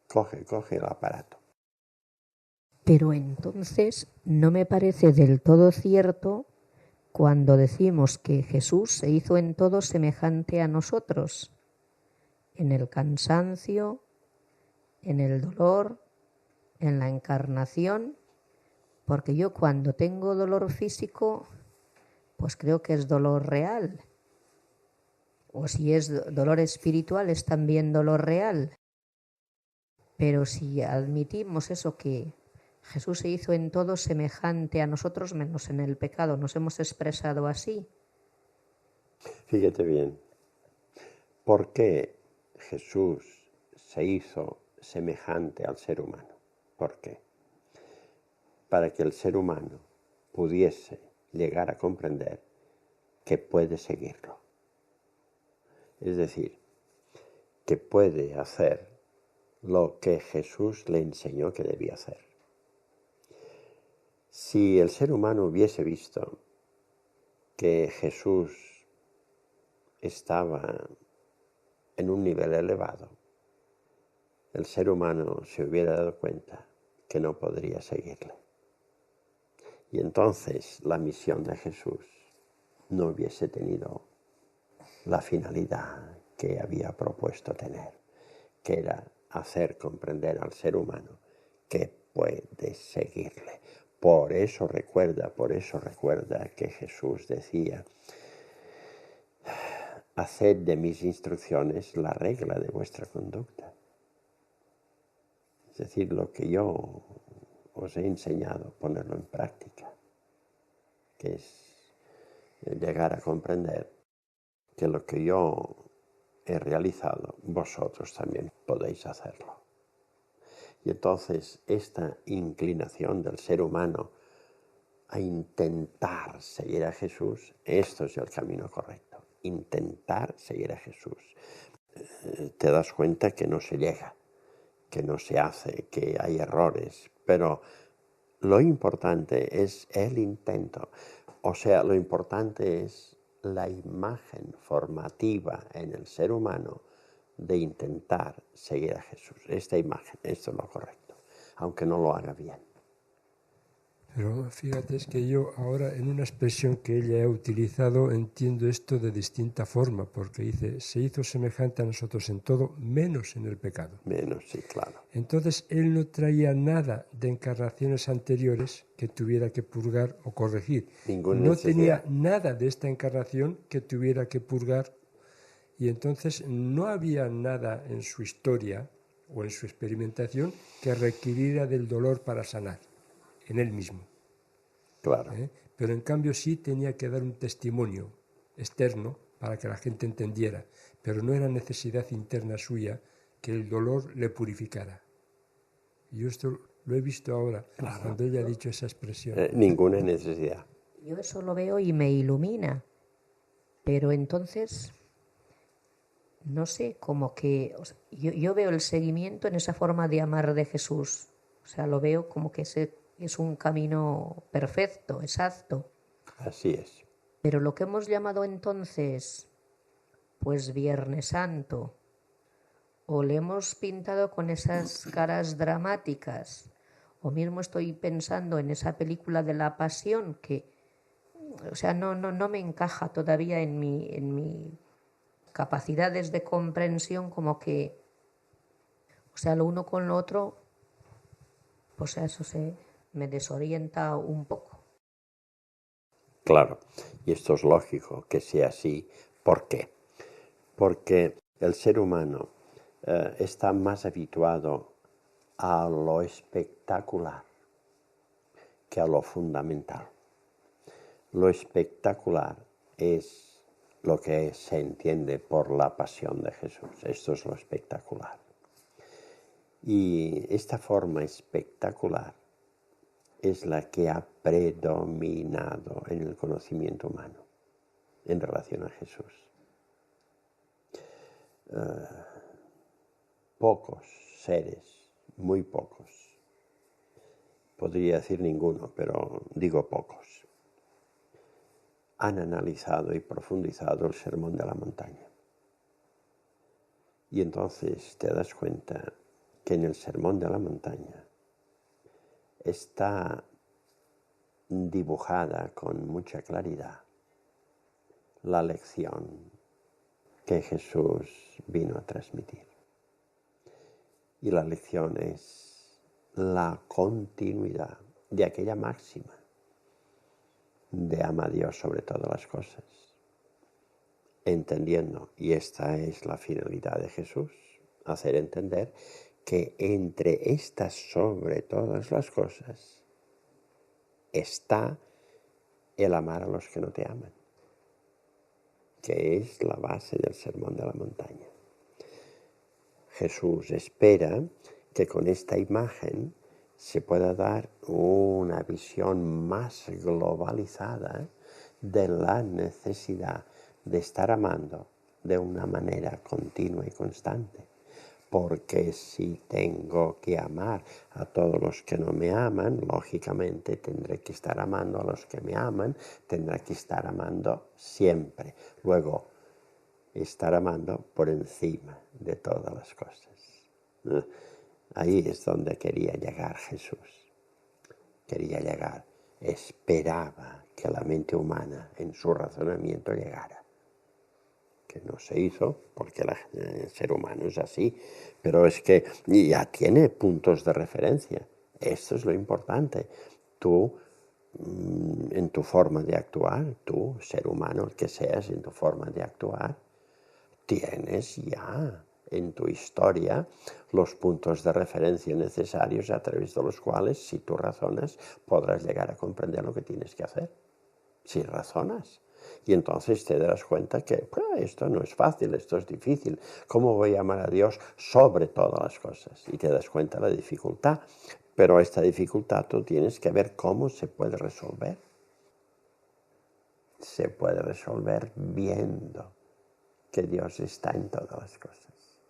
Coge el aparato. Pero entonces no me parece del todo cierto cuando decimos que Jesús se hizo en todo semejante a nosotros, en el cansancio, en el dolor, en la encarnación, porque yo cuando tengo dolor físico, pues creo que es dolor real. O si es dolor espiritual, es también dolor real. Pero si admitimos eso, que Jesús se hizo en todo semejante a nosotros, menos en el pecado, nos hemos expresado así. Fíjate bien, ¿por qué Jesús se hizo semejante al ser humano? ¿Por qué? Para que el ser humano pudiese llegar a comprender que puede seguirlo. Es decir, que puede hacer lo que Jesús le enseñó que debía hacer. Si el ser humano hubiese visto que Jesús estaba en un nivel elevado, el ser humano se hubiera dado cuenta que no podría seguirle. Y entonces la misión de Jesús no hubiese tenido la finalidad que había propuesto tener, que era hacer comprender al ser humano que puede seguirle. Por eso recuerda que Jesús decía, haced de mis instrucciones la regla de vuestra conducta. Es decir, lo que yo os he enseñado, ponerlo en práctica, que es llegar a comprender que lo que yo he realizado, vosotros también podéis hacerlo. Y entonces esta inclinación del ser humano a intentar seguir a Jesús, esto es el camino correcto. Intentar seguir a Jesús. Te das cuenta que no se llega, que no se hace, que hay errores, pero lo importante es el intento. O sea, lo importante es la imagen formativa en el ser humano de intentar seguir a Jesús. Esta imagen, esto es lo correcto, aunque no lo haga bien. Pero fíjate, es que yo ahora en una expresión que ella ha utilizado entiendo esto de distinta forma, porque dice, se hizo semejante a nosotros en todo, menos en el pecado. Menos, sí, claro. Entonces, él no traía nada de encarnaciones anteriores que tuviera que purgar o corregir. No tenía nada de esta encarnación que tuviera que purgar, y entonces no había nada en su historia o en su experimentación que requiriera del dolor para sanar en él mismo. Claro. Pero en cambio sí tenía que dar un testimonio externo para que la gente entendiera, pero no era necesidad interna suya que el dolor le purificara. Y yo esto lo he visto ahora, claro, cuando ella ha dicho esa expresión. Ninguna necesidad. Yo eso lo veo y me ilumina, pero entonces, no sé, como que yo veo el seguimiento en esa forma de amar de Jesús. O sea, lo veo como que es un camino perfecto, exacto. Así es. Pero lo que hemos llamado entonces, pues Viernes Santo, o le hemos pintado con esas caras dramáticas, o mismo estoy pensando en esa película de la Pasión que, o sea, no me encaja todavía en mi capacidades de comprensión, como que, o sea, lo uno con lo otro, pues eso me desorienta un poco. Claro, y esto es lógico que sea así. ¿Por qué? Porque el ser humano está más habituado a lo espectacular que a lo fundamental. Lo espectacular es lo que se entiende por la pasión de Jesús. Esto es lo espectacular. Y esta forma espectacular es la que ha predominado en el conocimiento humano en relación a Jesús. Pocos seres, muy pocos, podría decir ninguno, pero digo pocos, han analizado y profundizado el Sermón de la Montaña. Y entonces te das cuenta que en el Sermón de la Montaña está dibujada con mucha claridad la lección que Jesús vino a transmitir. Y la lección es la continuidad de aquella máxima de ama a Dios sobre todas las cosas, entendiendo, y esta es la finalidad de Jesús, hacer entender que entre estas sobre todas las cosas está el amar a los que no te aman, que es la base del Sermón de la Montaña. Jesús espera que con esta imagen se pueda dar una visión más globalizada de la necesidad de estar amando de una manera continua y constante. Porque si tengo que amar a todos los que no me aman, lógicamente tendré que estar amando a los que me aman, tendré que estar amando siempre. Luego, estar amando por encima de todas las cosas. Ahí es donde quería llegar Jesús. Quería llegar, esperaba que la mente humana en su razonamiento llegara. Que no se hizo, porque el ser humano es así, pero es que ya tiene puntos de referencia. Esto es lo importante. Tú, en tu forma de actuar, tú, ser humano, el que seas, en tu forma de actuar, tienes ya en tu historia los puntos de referencia necesarios a través de los cuales, si tú razonas, podrás llegar a comprender lo que tienes que hacer. Si razonas. Y entonces te darás cuenta que esto no es fácil, esto es difícil. ¿Cómo voy a amar a Dios sobre todas las cosas? Y te das cuenta de la dificultad. Pero esta dificultad tú tienes que ver cómo se puede resolver. Se puede resolver viendo que Dios está en todas las cosas.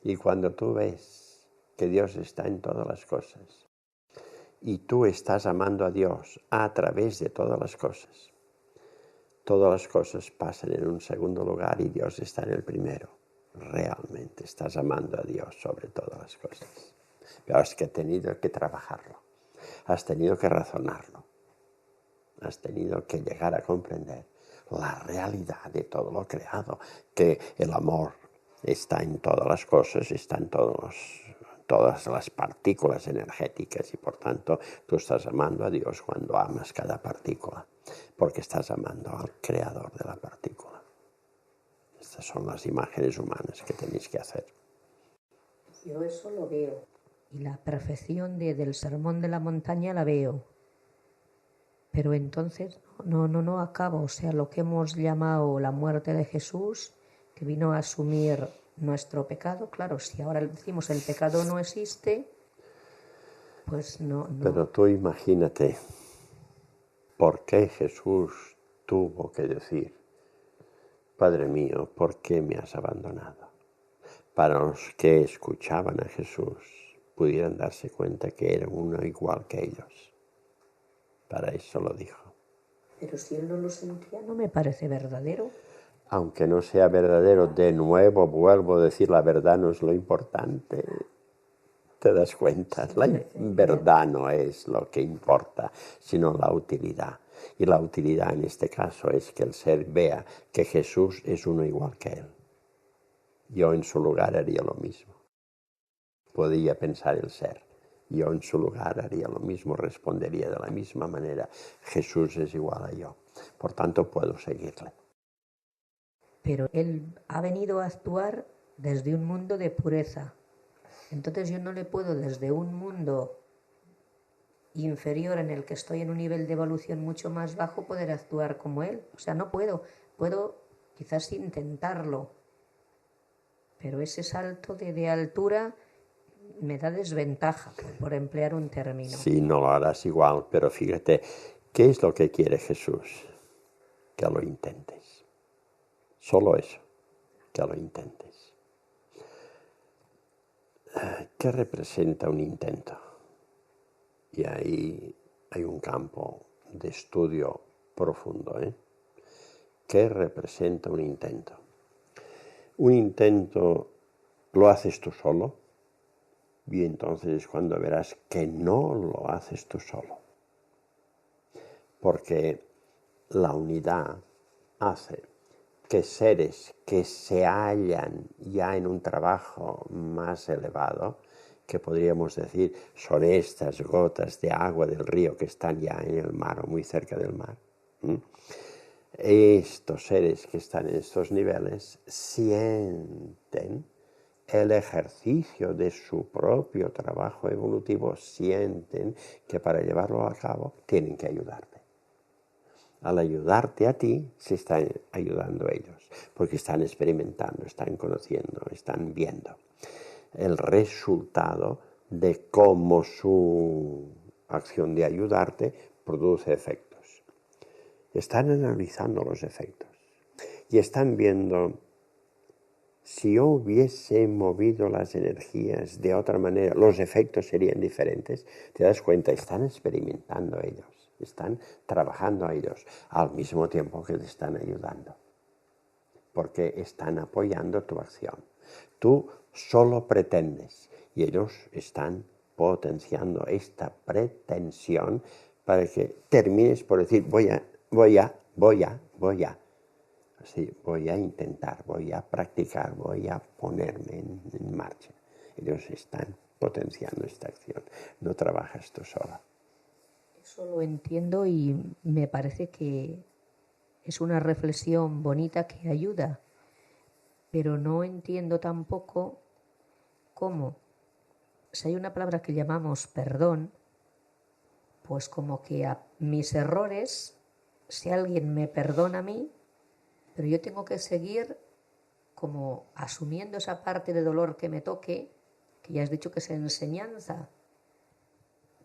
Y cuando tú ves que Dios está en todas las cosas y tú estás amando a Dios a través de todas las cosas pasan en un segundo lugar y Dios está en el primero. Realmente estás amando a Dios sobre todas las cosas. Pero has tenido que trabajarlo, has tenido que razonarlo, has tenido que llegar a comprender la realidad de todo lo creado, que el amor está en todas las cosas, está en todas las partículas energéticas y por tanto tú estás amando a Dios cuando amas cada partícula, porque estás amando al creador de la partícula. Estas son las imágenes humanas que tenéis que hacer. Yo eso lo veo. Y la perfección del Sermón de la Montaña la veo. Pero entonces no acaba. O sea, lo que hemos llamado la muerte de Jesús, que vino a asumir nuestro pecado, claro, si ahora decimos el pecado no existe, pues no. Pero tú imagínate, ¿por qué Jesús tuvo que decir, Padre mío, ¿por qué me has abandonado? Para los que escuchaban a Jesús pudieran darse cuenta que era uno igual que ellos. Para eso lo dijo. Pero si él no lo sentía, no me parece verdadero. Aunque no sea verdadero, de nuevo vuelvo a decir, la verdad no es lo importante. ¿Te das cuenta? La verdad no es lo que importa, sino la utilidad. Y la utilidad en este caso es que el ser vea que Jesús es uno igual que él. Yo en su lugar haría lo mismo. Podría pensar el ser. Yo en su lugar haría lo mismo, respondería de la misma manera. Jesús es igual a yo. Por tanto, puedo seguirle. Pero él ha venido a actuar desde un mundo de pureza. Entonces yo no le puedo desde un mundo inferior en el que estoy en un nivel de evolución mucho más bajo poder actuar como él. O sea, no puedo. Puedo quizás intentarlo. Pero ese salto de altura me da desventaja, por emplear un término. Sí, no lo harás igual, pero fíjate, ¿qué es lo que quiere Jesús? Que lo intentes. Solo eso, que lo intentes. ¿Qué representa un intento? Y ahí hay un campo de estudio profundo, ¿eh? ¿Qué representa un intento? Un intento lo haces tú solo y entonces es cuando verás que no lo haces tú solo. Porque la unidad hace que seres que se hallan ya en un trabajo más elevado, que podríamos decir son estas gotas de agua del río que están ya en el mar o muy cerca del mar. Estos seres que están en estos niveles sienten el ejercicio de su propio trabajo evolutivo, sienten que para llevarlo a cabo tienen que ayudarte. Al ayudarte a ti, se están ayudando ellos, porque están experimentando, están conociendo, están viendo el resultado de cómo su acción de ayudarte produce efectos. Están analizando los efectos y están viendo, si yo hubiese movido las energías de otra manera, los efectos serían diferentes. Te das cuenta, están experimentando ellos, están trabajando ellos, al mismo tiempo que te están ayudando, porque están apoyando tu acción. Tú solo pretendes y ellos están potenciando esta pretensión para que termines por decir voy a. Sí, voy a intentar, voy a practicar, voy a ponerme en marcha. Ellos están potenciando esta acción. No trabajas tú sola. Eso lo entiendo y me parece que es una reflexión bonita que ayuda. Pero no entiendo tampoco cómo, si hay una palabra que llamamos perdón, pues como que a mis errores, si alguien me perdona a mí, pero yo tengo que seguir como asumiendo esa parte de dolor que me toque, que ya has dicho que es enseñanza.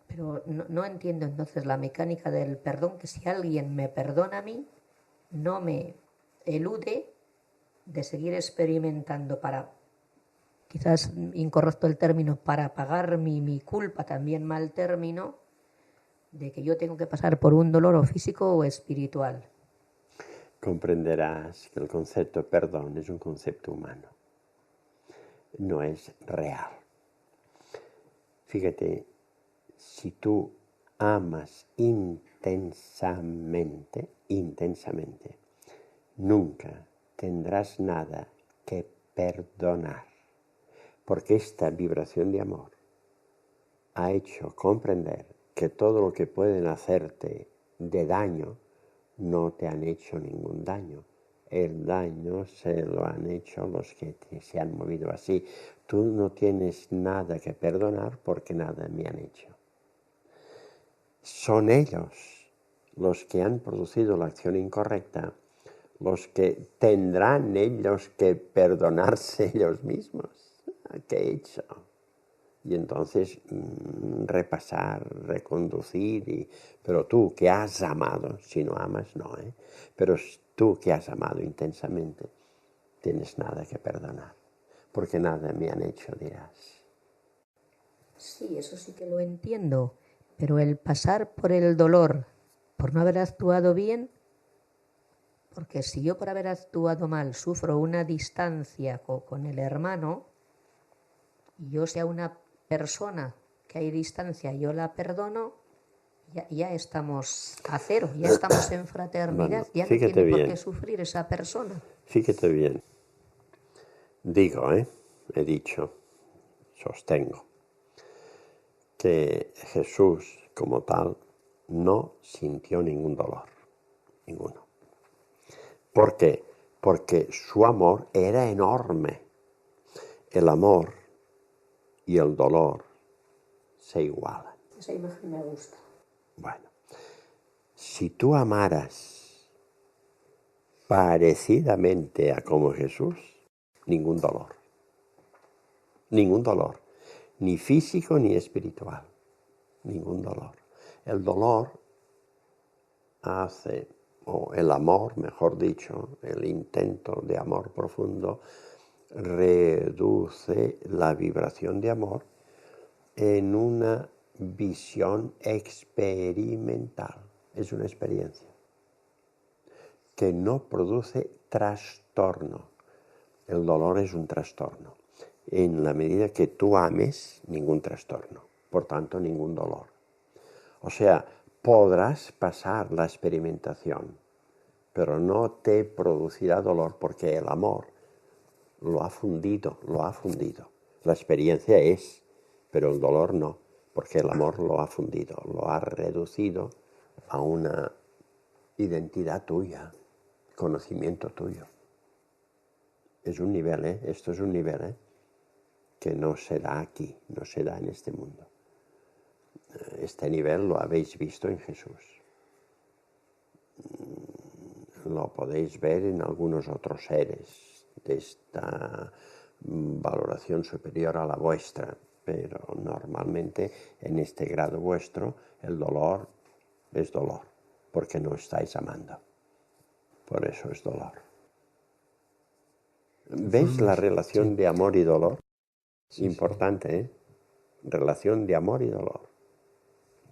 Pero no entiendo entonces la mecánica del perdón, que si alguien me perdona a mí, no me elude de seguir experimentando para, quizás incorrecto el término, para pagar mi culpa, también mal término, de que yo tengo que pasar por un dolor o físico o espiritual. Comprenderás que el concepto perdón es un concepto humano, no es real. Fíjate, si tú amas intensamente, nunca tendrás nada que perdonar, porque esta vibración de amor ha hecho comprender que todo lo que pueden hacerte de daño no te han hecho ningún daño. El daño se lo han hecho los que se han movido así. Tú no tienes nada que perdonar porque nada me han hecho. Son ellos los que han producido la acción incorrecta, los que tendrán ellos que perdonarse ellos mismos. ¿Qué he hecho? Y entonces repasar, reconducir, pero tú que has amado, si no amas no, pero tú que has amado intensamente, tienes nada que perdonar, porque nada me han hecho, dirás. Sí, eso sí que lo entiendo, pero el pasar por el dolor por no haber actuado bien, porque si yo por haber actuado mal sufro una distancia con el hermano, y yo sea una persona que hay distancia, yo la perdono, ya estamos a cero, ya estamos en fraternidad, Bueno, ya no fíjate tiene por bien. qué sufrir esa persona. Fíjate bien. Digo, he dicho, sostengo, que Jesús como tal no sintió ningún dolor, ninguno. ¿Por qué? Porque su amor era enorme. El amor y el dolor se igualan. Esa imagen me gusta. Bueno, si tú amaras parecidamente a como Jesús, ningún dolor. Ningún dolor. Ni físico ni espiritual. Ningún dolor. El dolor hace, o el amor, mejor dicho, el intento de amor profundo, reduce la vibración de amor en una visión experimental. Es una experiencia que no produce trastorno. El dolor es un trastorno. En la medida que tú ames, ningún trastorno. Por tanto, ningún dolor. O sea, podrás pasar la experimentación, pero no te producirá dolor porque el amor lo ha fundido, lo ha fundido. La experiencia es, pero el dolor no, porque el amor lo ha fundido, lo ha reducido a una identidad tuya, conocimiento tuyo. Es un nivel, esto es un nivel, que no se da aquí, no se da en este mundo. Este nivel lo habéis visto en Jesús. Lo podéis ver en algunos otros seres de esta valoración superior a la vuestra, pero normalmente en este grado vuestro el dolor es dolor, porque no estáis amando. Por eso es dolor. ¿Ves la relación de amor y dolor? Sí, importante, Relación de amor y dolor.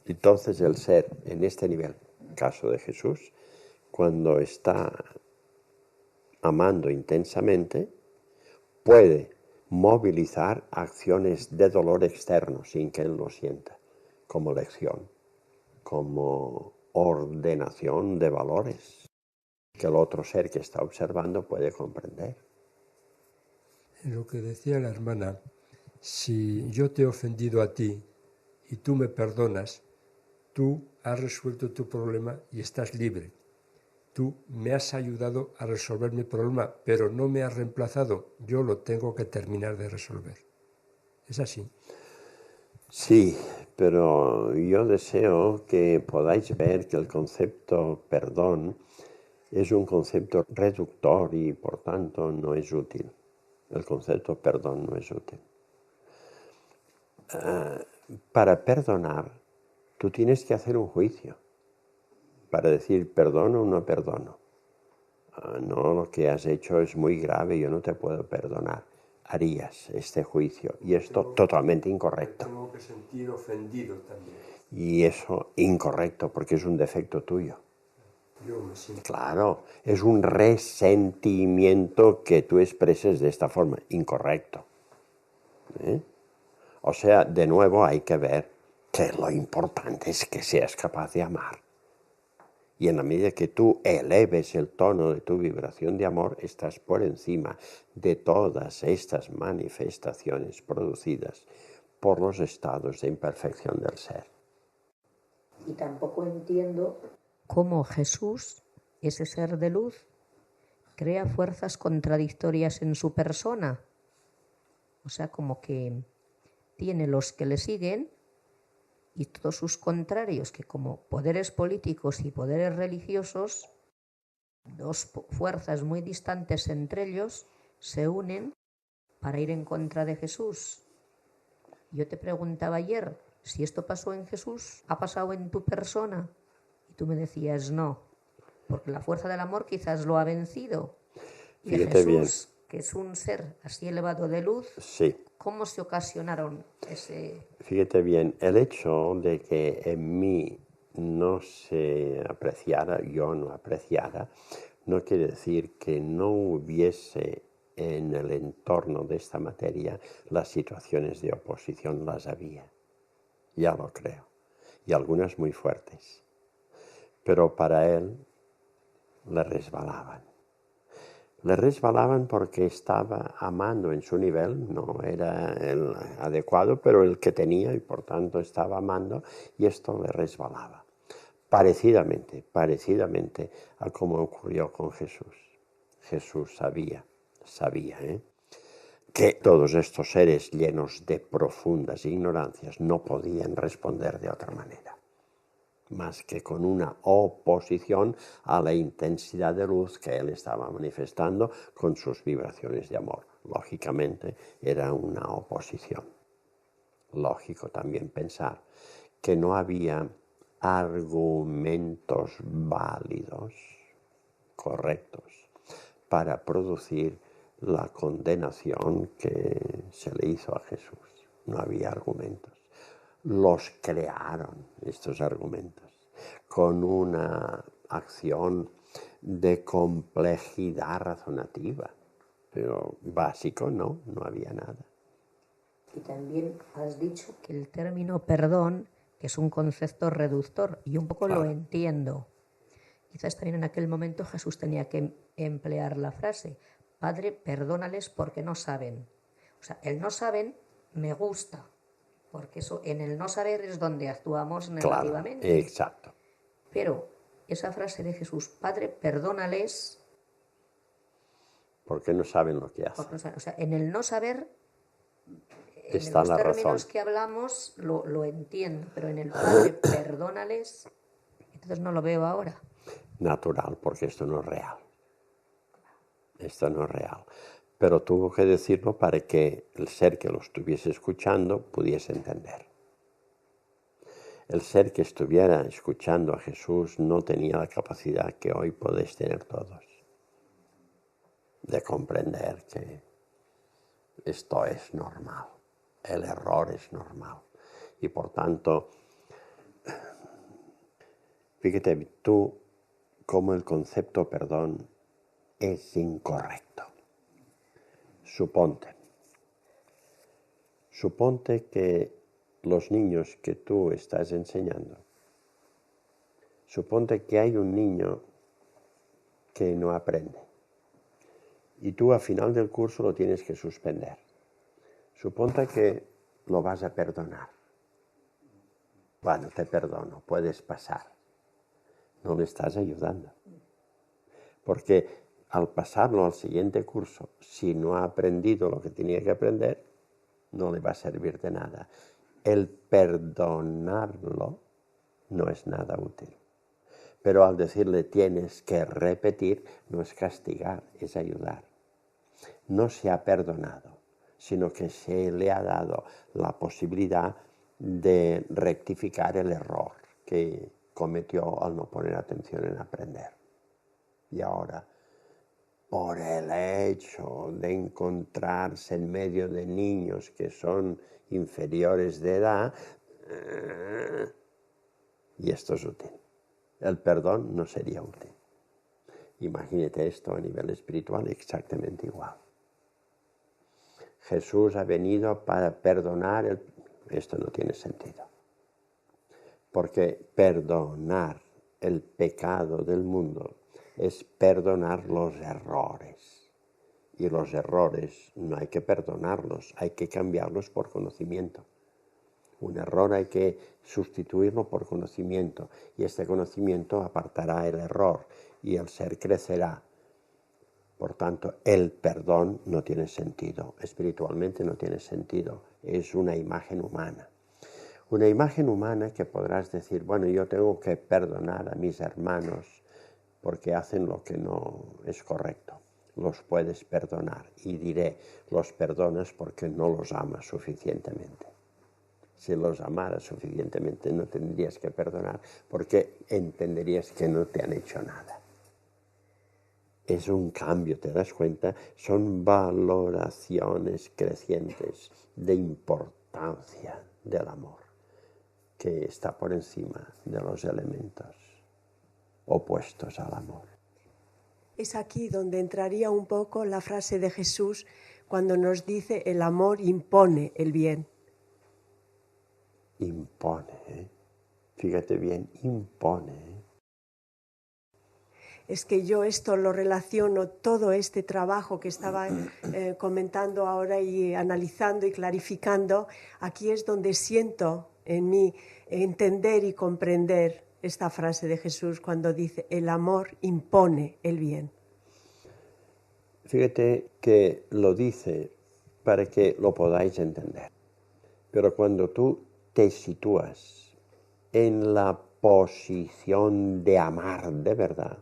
Entonces el ser en este nivel, caso de Jesús, cuando está amando intensamente, puede movilizar acciones de dolor externo sin que él lo sienta, como lección, como ordenación de valores que el otro ser que está observando puede comprender. Lo que decía la hermana, si yo te he ofendido a ti y tú me perdonas, tú has resuelto tu problema y estás libre. Tú me has ayudado a resolver mi problema, pero no me has reemplazado. Yo lo tengo que terminar de resolver. ¿Es así? Sí, pero yo deseo que podáis ver que el concepto perdón es un concepto reductor y por tanto no es útil. El concepto perdón no es útil. Para perdonar, tú tienes que hacer un juicio para decir perdono o no perdono. No, lo que has hecho es muy grave, yo no te puedo perdonar. Harías este juicio y esto totalmente incorrecto. Tengo que sentir ofendido también. Y eso incorrecto porque es un defecto tuyo. Yo me siento. Claro, es un resentimiento que tú expreses de esta forma, incorrecto. O sea, de nuevo hay que ver que lo importante es que seas capaz de amar. Y en la medida que tú eleves el tono de tu vibración de amor, estás por encima de todas estas manifestaciones producidas por los estados de imperfección del ser. Y tampoco entiendo cómo Jesús, ese ser de luz, crea fuerzas contradictorias en su persona. O sea, como que tiene los que le siguen y todos sus contrarios, que como poderes políticos y poderes religiosos, dos fuerzas muy distantes entre ellos, se unen para ir en contra de Jesús. Yo te preguntaba ayer, si esto pasó en Jesús, ¿ha pasado en tu persona? Y tú me decías no, porque la fuerza del amor quizás lo ha vencido. Y Fíjate Jesús, bien. que es un ser así elevado de luz, Sí. ¿cómo se ocasionaron ese...? Fíjate bien, el hecho de que en mí no se apreciara, yo no apreciara, no quiere decir que no hubiese en el entorno de esta materia las situaciones de oposición, las había, ya lo creo, y algunas muy fuertes, pero para él le resbalaban. Le resbalaban porque estaba amando en su nivel, no era el adecuado, pero el que tenía y por tanto estaba amando y esto le resbalaba. Parecidamente a como ocurrió con Jesús. Jesús sabía que todos estos seres llenos de profundas ignorancias no podían responder de otra manera, más que con una oposición a la intensidad de luz que él estaba manifestando con sus vibraciones de amor. Lógicamente era una oposición. Lógico también pensar que no había argumentos válidos, correctos, para producir la condenación que se le hizo a Jesús. No había argumentos. Los crearon estos argumentos con una acción de complejidad razonativa, pero básico no había nada. Y también has dicho que el término perdón es un concepto reductor y un poco Claro. lo entiendo. Quizás también en aquel momento Jesús tenía que emplear la frase: Padre, perdónales porque no saben. O sea, el no saben me gusta, porque eso, en el no saber es donde actuamos negativamente. Claro, exacto. Pero esa frase de Jesús, Padre, perdónales, Porque no saben lo que hacen. porque no saben. O sea, en el no saber, en Está los la términos razón. que hablamos lo entiendo, pero en el Padre, perdónales, entonces no lo veo ahora. Natural, porque esto no es real. Esto no es real. Pero tuvo que decirlo para que el ser que lo estuviese escuchando pudiese entender. El ser que estuviera escuchando a Jesús no tenía la capacidad que hoy podéis tener todos, de comprender que esto es normal, el error es normal. Y por tanto, fíjate tú cómo el concepto perdón es incorrecto. Suponte que los niños que tú estás enseñando, suponte que hay un niño que no aprende y tú a final del curso lo tienes que suspender. Suponte que lo vas a perdonar. Bueno, te perdono, puedes pasar. No le estás ayudando. Porque al pasarlo al siguiente curso, si no ha aprendido lo que tenía que aprender, no le va a servir de nada. El perdonarlo no es nada útil. Pero al decirle tienes que repetir, no es castigar, es ayudar. No se ha perdonado, sino que se le ha dado la posibilidad de rectificar el error que cometió al no poner atención en aprender. Y ahora, por el hecho de encontrarse en medio de niños que son inferiores de edad, y esto es útil. El perdón no sería útil. Imagínate esto a nivel espiritual exactamente igual. Jesús ha venido para perdonar esto no tiene sentido. Porque perdonar el pecado del mundo es perdonar los errores. Y los errores no hay que perdonarlos, hay que cambiarlos por conocimiento. Un error hay que sustituirlo por conocimiento y este conocimiento apartará el error y el ser crecerá. Por tanto, el perdón no tiene sentido, espiritualmente no tiene sentido, es una imagen humana. Una imagen humana que podrás decir, bueno, yo tengo que perdonar a mis hermanos porque hacen lo que no es correcto. Los puedes perdonar y diré, los perdonas porque no los amas suficientemente. Si los amaras suficientemente no tendrías que perdonar porque entenderías que no te han hecho nada. Es un cambio, ¿te das cuenta? Son valoraciones crecientes de importancia del amor. que está por encima de los elementos opuestos al amor. Es aquí donde entraría un poco la frase de Jesús cuando nos dice el amor impone el bien. Impone, ¿eh? Fíjate bien, impone, ¿eh? Es que yo esto lo relaciono, todo este trabajo que estaba comentando ahora y analizando y clarificando, aquí es donde siento en mí entender y comprender esta frase de Jesús cuando dice, el amor impone el bien. Fíjate que lo dice para que lo podáis entender. Pero cuando tú te sitúas en la posición de amar de verdad,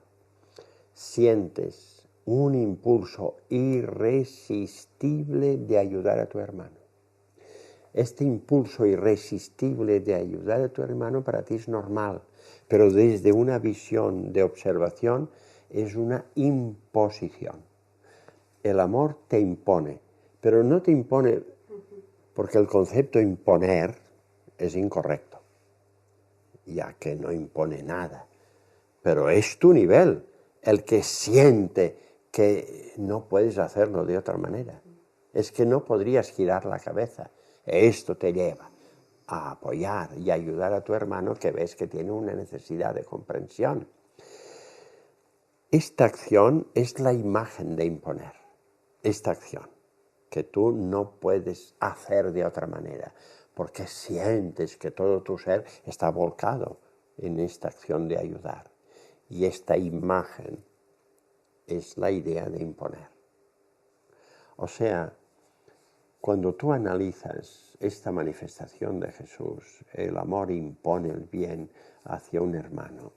sientes un impulso irresistible de ayudar a tu hermano. Este impulso irresistible de ayudar a tu hermano para ti es normal, pero desde una visión de observación es una imposición. El amor te impone, pero no te impone porque el concepto imponer es incorrecto, ya que no impone nada, pero es tu nivel el que siente que no puedes hacerlo de otra manera. Es que no podrías girar la cabeza. Esto te lleva a apoyar y ayudar a tu hermano que ves que tiene una necesidad de comprensión. Esta acción es la imagen de imponer. Esta acción que tú no puedes hacer de otra manera, porque sientes que todo tu ser está volcado en esta acción de ayudar. Y esta imagen es la idea de imponer. O sea, cuando tú analizas esta manifestación de Jesús, el amor impone el bien hacia un hermano,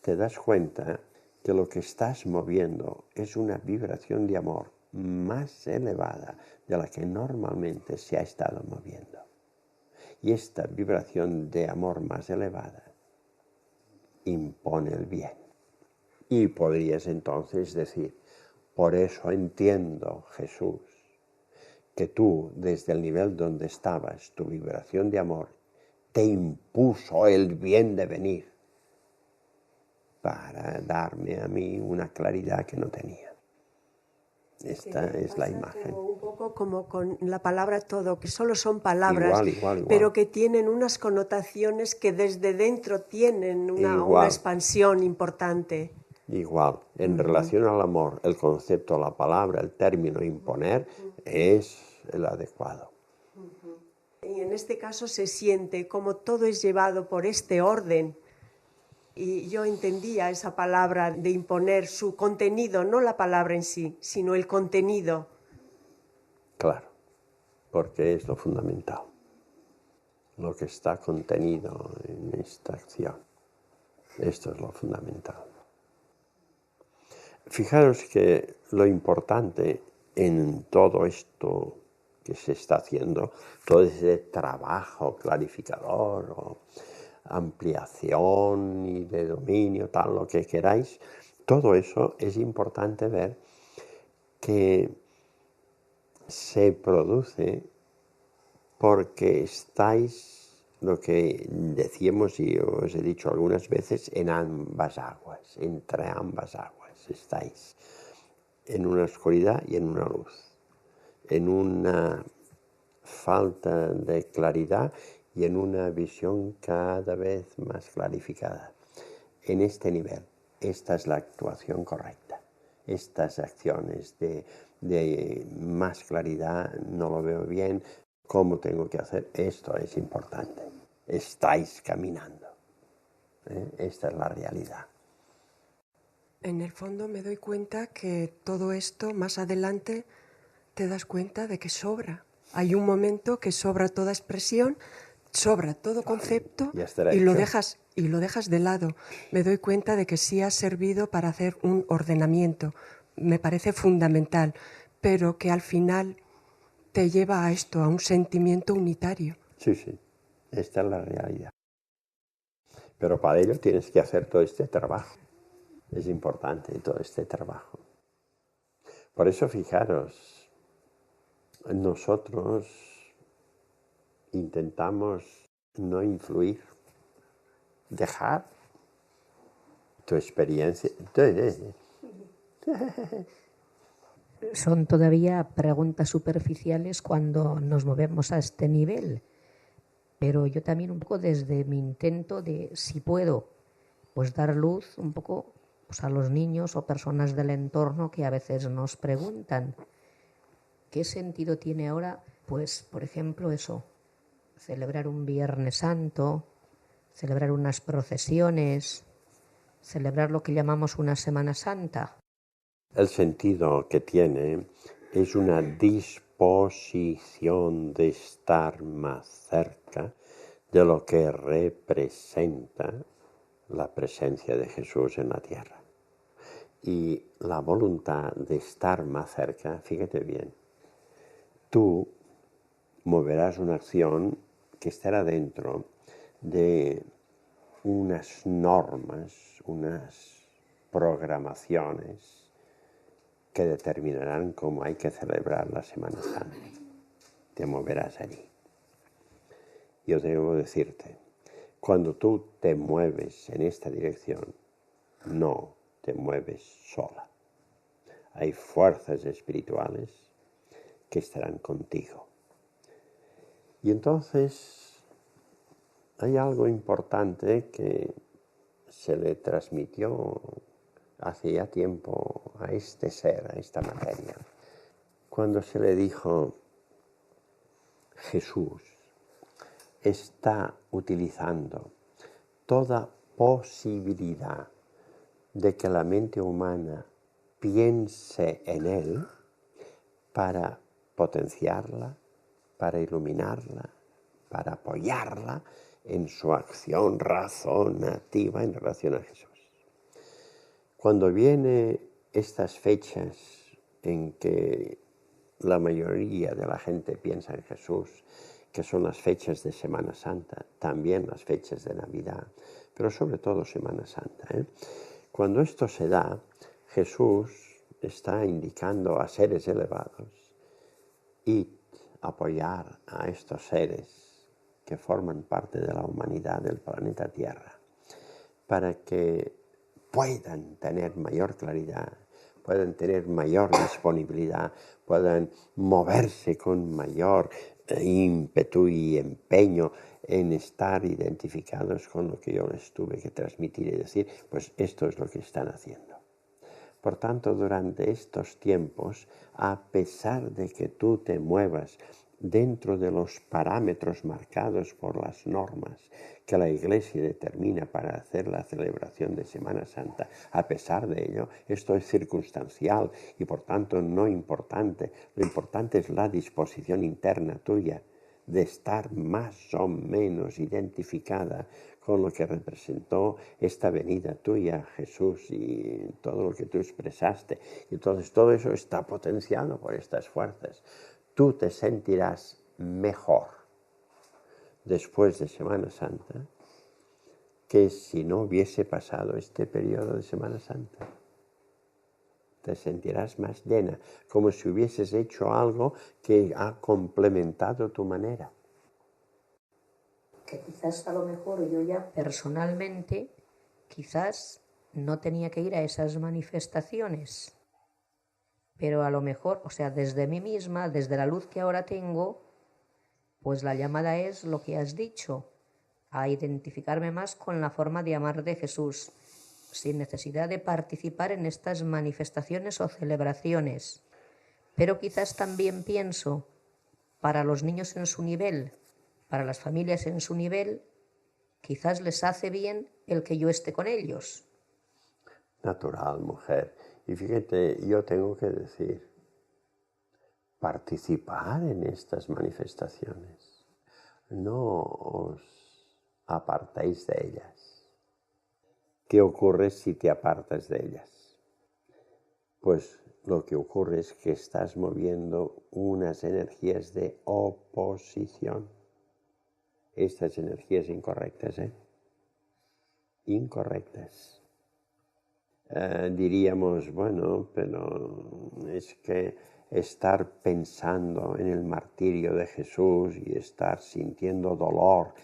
te das cuenta que lo que estás moviendo es una vibración de amor más elevada de la que normalmente se ha estado moviendo. Y esta vibración de amor más elevada impone el bien. Y podrías entonces decir, por eso entiendo, Jesús, que tú, desde el nivel donde estabas, tu vibración de amor, te impuso el bien de venir para darme a mí una claridad que no tenía. Esta es la imagen. Un poco como con la palabra todo, que solo son palabras, Igual. pero que tienen unas connotaciones que desde dentro tienen una expansión importante. Igual, en relación al amor, el concepto, la palabra, el término imponer es el adecuado. Y en este caso se siente como todo es llevado por este orden. Y yo entendía esa palabra de imponer, su contenido, no la palabra en sí, sino el contenido. Claro, porque es lo fundamental, lo que está contenido en esta acción. Esto es lo fundamental. Fijaros que lo importante en todo esto que se está haciendo, todo ese trabajo clarificador o ampliación y de dominio, tal, lo que queráis, todo eso es importante ver que se produce porque estáis, lo que decíamos y os he dicho algunas veces, en ambas aguas, entre ambas aguas estáis, en una oscuridad y en una luz, en una falta de claridad y en una visión cada vez más clarificada. En este nivel, esta es la actuación correcta. Estas acciones de más claridad, no lo veo bien, ¿cómo tengo que hacer? Esto es importante. Estáis caminando. Esta es la realidad. En el fondo me doy cuenta que todo esto, más adelante, te das cuenta de que sobra. Hay un momento que sobra toda expresión, sobra todo concepto y lo dejas de lado. Me doy cuenta de que sí ha servido para hacer un ordenamiento. Me parece fundamental, pero que al final te lleva a esto, a un sentimiento unitario. Sí, esta es la realidad. Pero para ello tienes que hacer todo este trabajo. Es importante todo este trabajo. Por eso, fijaros, nosotros intentamos no influir, dejar tu experiencia. Son todavía preguntas superficiales cuando nos movemos a este nivel, pero yo también un poco desde mi intento de, si puedo, pues dar luz un poco pues a los niños o personas del entorno que a veces nos preguntan qué sentido tiene ahora, pues por ejemplo eso, celebrar un Viernes Santo, celebrar unas procesiones, celebrar lo que llamamos una Semana Santa. El sentido que tiene es una disposición de estar más cerca de lo que representa la presencia de Jesús en la tierra. Y la voluntad de estar más cerca, fíjate bien, tú moverás una acción que estará dentro de unas normas, unas programaciones que determinarán cómo hay que celebrar la Semana Santa. Te moverás allí. Yo debo decirte, cuando tú te mueves en esta dirección, no te mueves sola. Hay fuerzas espirituales que estarán contigo. Y entonces hay algo importante que se le transmitió hace ya tiempo a este ser, a esta materia, cuando se le dijo: Jesús está utilizando toda posibilidad de que la mente humana piense en él para potenciarla, para iluminarla, para apoyarla en su acción razonativa en relación a Jesús. Cuando vienen estas fechas en que la mayoría de la gente piensa en Jesús, que son las fechas de Semana Santa, también las fechas de Navidad, pero sobre todo Semana Santa, Cuando esto se da, Jesús está indicando a seres elevados y apoyar a estos seres que forman parte de la humanidad del planeta Tierra para que puedan tener mayor claridad, puedan tener mayor disponibilidad, puedan moverse con mayor ímpetu y empeño en estar identificados con lo que yo les tuve que transmitir y decir, pues esto es lo que están haciendo. Por tanto, durante estos tiempos, a pesar de que tú te muevas dentro de los parámetros marcados por las normas que la Iglesia determina para hacer la celebración de Semana Santa, a pesar de ello, esto es circunstancial y por tanto no importante. Lo importante es la disposición interna tuya de estar más o menos identificada con lo que representó esta venida tuya, Jesús, y todo lo que tú expresaste. Y entonces todo eso está potenciado por estas fuerzas. Tú te sentirás mejor después de Semana Santa que si no hubiese pasado este periodo de Semana Santa. Te sentirás más llena, como si hubieses hecho algo que ha complementado tu manera. Que quizás a lo mejor yo ya personalmente, quizás no tenía que ir a esas manifestaciones, pero a lo mejor, o sea, desde mí misma, desde la luz que ahora tengo, pues la llamada es lo que has dicho, a identificarme más con la forma de amar de Jesús, sin necesidad de participar en estas manifestaciones o celebraciones. Pero quizás también pienso, para los niños en su nivel, para las familias en su nivel, quizás les hace bien el que yo esté con ellos. Natural, mujer. Y fíjate, yo tengo que decir, participar en estas manifestaciones. No os apartéis de ellas. ¿Qué ocurre si te apartas de ellas? Pues lo que ocurre es que estás moviendo unas energías de oposición. Estas energías incorrectas, Incorrectas. Diríamos, bueno, pero es que estar pensando en el martirio de Jesús y estar sintiendo dolor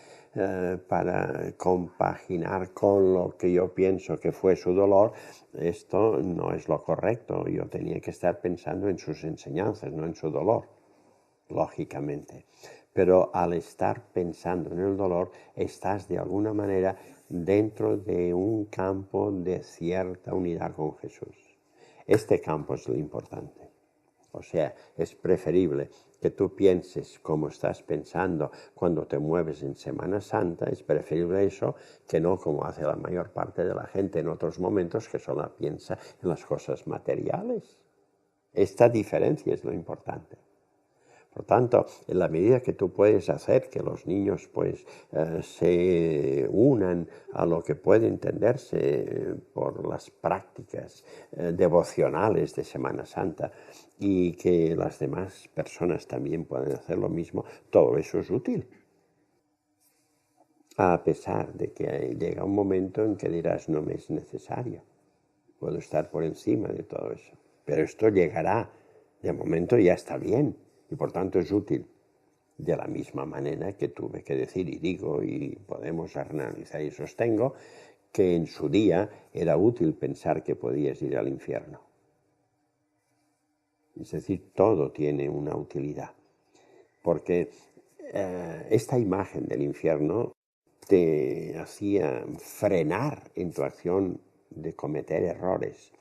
para compaginar con lo que yo pienso que fue su dolor, esto no es lo correcto. Yo tenía que estar pensando en sus enseñanzas, no en su dolor, lógicamente. Pero al estar pensando en el dolor, estás de alguna manera dentro de un campo de cierta unidad con Jesús. Este campo es lo importante. O sea, es preferible que tú pienses como estás pensando cuando te mueves en Semana Santa, es preferible eso que no como hace la mayor parte de la gente en otros momentos que solo piensa en las cosas materiales. Esta diferencia es lo importante. Por tanto, en la medida que tú puedes hacer que los niños se unan a lo que puede entenderse por las prácticas devocionales de Semana Santa y que las demás personas también puedan hacer lo mismo, todo eso es útil. A pesar de que llega un momento en que dirás, no me es necesario, puedo estar por encima de todo eso. Pero esto llegará, de momento ya está bien. Y por tanto es útil, de la misma manera que tuve que decir y digo y podemos analizar y sostengo que en su día era útil pensar que podías ir al infierno. Es decir, todo tiene una utilidad, porque esta imagen del infierno te hacía frenar en tu acción de cometer errores.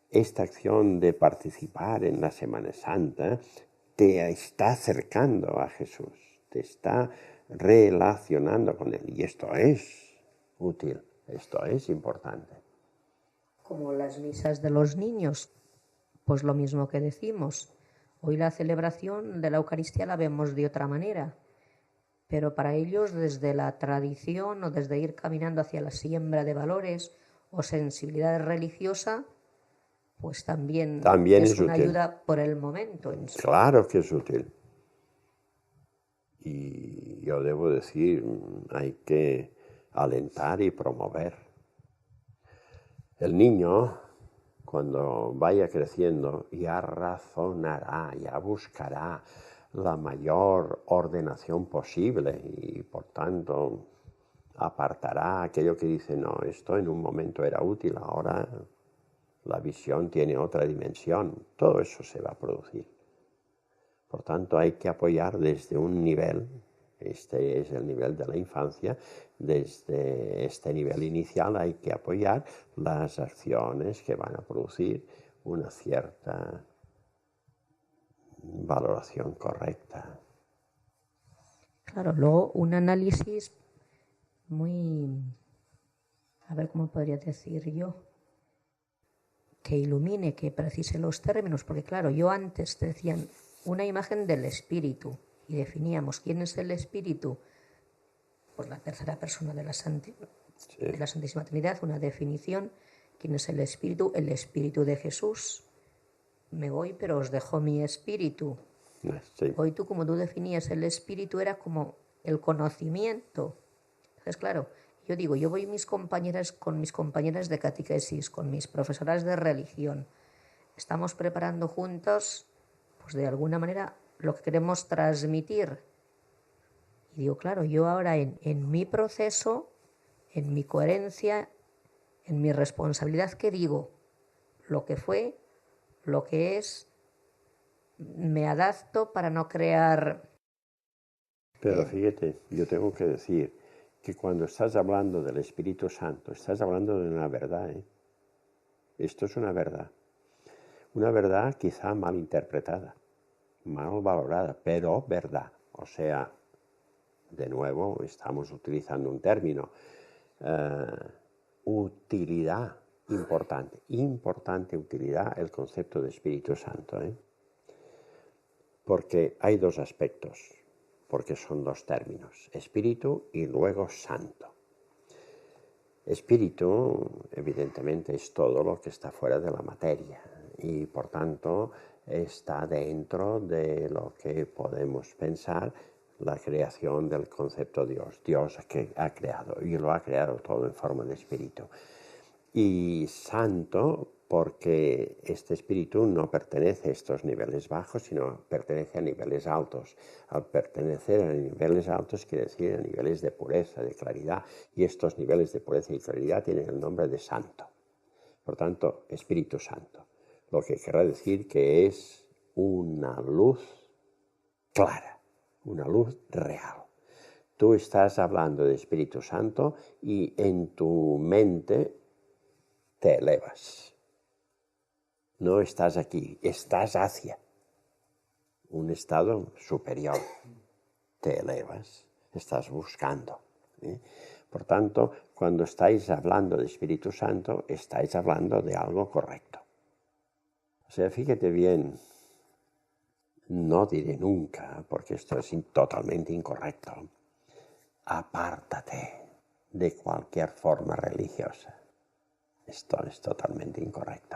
Esta acción de participar en la Semana Santa te está acercando a Jesús, te está relacionando con Él. Y esto es útil, esto es importante. Como las misas de los niños, pues lo mismo que decimos. Hoy la celebración de la Eucaristía la vemos de otra manera, pero para ellos desde la tradición o desde ir caminando hacia la siembra de valores o sensibilidad religiosa, pues también es una útil. ayuda por el momento. Claro que es útil. Y yo debo decir, hay que alentar y promover. El niño, cuando vaya creciendo, ya razonará, ya buscará la mayor ordenación posible y por tanto apartará aquello que dice, no, esto en un momento era útil, ahora la visión tiene otra dimensión. Todo eso se va a producir. Por tanto, hay que apoyar desde un nivel, este es el nivel de la infancia, desde este nivel inicial hay que apoyar las acciones que van a producir una cierta valoración correcta. Claro, luego un análisis muy, a ver cómo podría decir yo, que ilumine, que precise los términos, porque claro, yo antes te decían una imagen del espíritu y definíamos quién es el espíritu, pues la tercera persona de la Santísima Trinidad, una definición, quién es el espíritu de Jesús. Me voy, pero os dejo mi espíritu. Sí. Hoy tú, como tú definías el espíritu, era como el conocimiento. Entonces, claro, yo digo, yo voy con mis compañeras de catequesis, con mis profesoras de religión. Estamos preparando juntos, pues de alguna manera, lo que queremos transmitir. Y digo, claro, yo ahora en mi proceso, en mi coherencia, en mi responsabilidad, ¿qué digo? Lo que fue, lo que es, me adapto para no crear... Pero fíjate, yo tengo que decir que cuando estás hablando del Espíritu Santo, estás hablando de una verdad, ¿eh? Esto es una verdad quizá mal interpretada, mal valorada, pero verdad. O sea, de nuevo, estamos utilizando un término, utilidad, importante utilidad, el concepto de Espíritu Santo, ¿eh? Porque hay dos aspectos, porque son dos términos, espíritu y luego santo. Espíritu, evidentemente, es todo lo que está fuera de la materia y, por tanto, está dentro de lo que podemos pensar la creación del concepto Dios. Dios que ha creado y lo ha creado todo en forma de espíritu. Y santo porque este espíritu no pertenece a estos niveles bajos, sino pertenece a niveles altos. Al pertenecer a niveles altos quiere decir a niveles de pureza, de claridad, y estos niveles de pureza y claridad tienen el nombre de santo. Por tanto, Espíritu Santo, lo que querrá decir que es una luz clara, una luz real. Tú estás hablando de Espíritu Santo y en tu mente te elevas. No estás aquí, estás hacia un estado superior. Te elevas, estás buscando. Por tanto, cuando estáis hablando de Espíritu Santo, estáis hablando de algo correcto. O sea, fíjate bien, no diré nunca, porque esto es totalmente incorrecto, apártate de cualquier forma religiosa. Esto es totalmente incorrecto.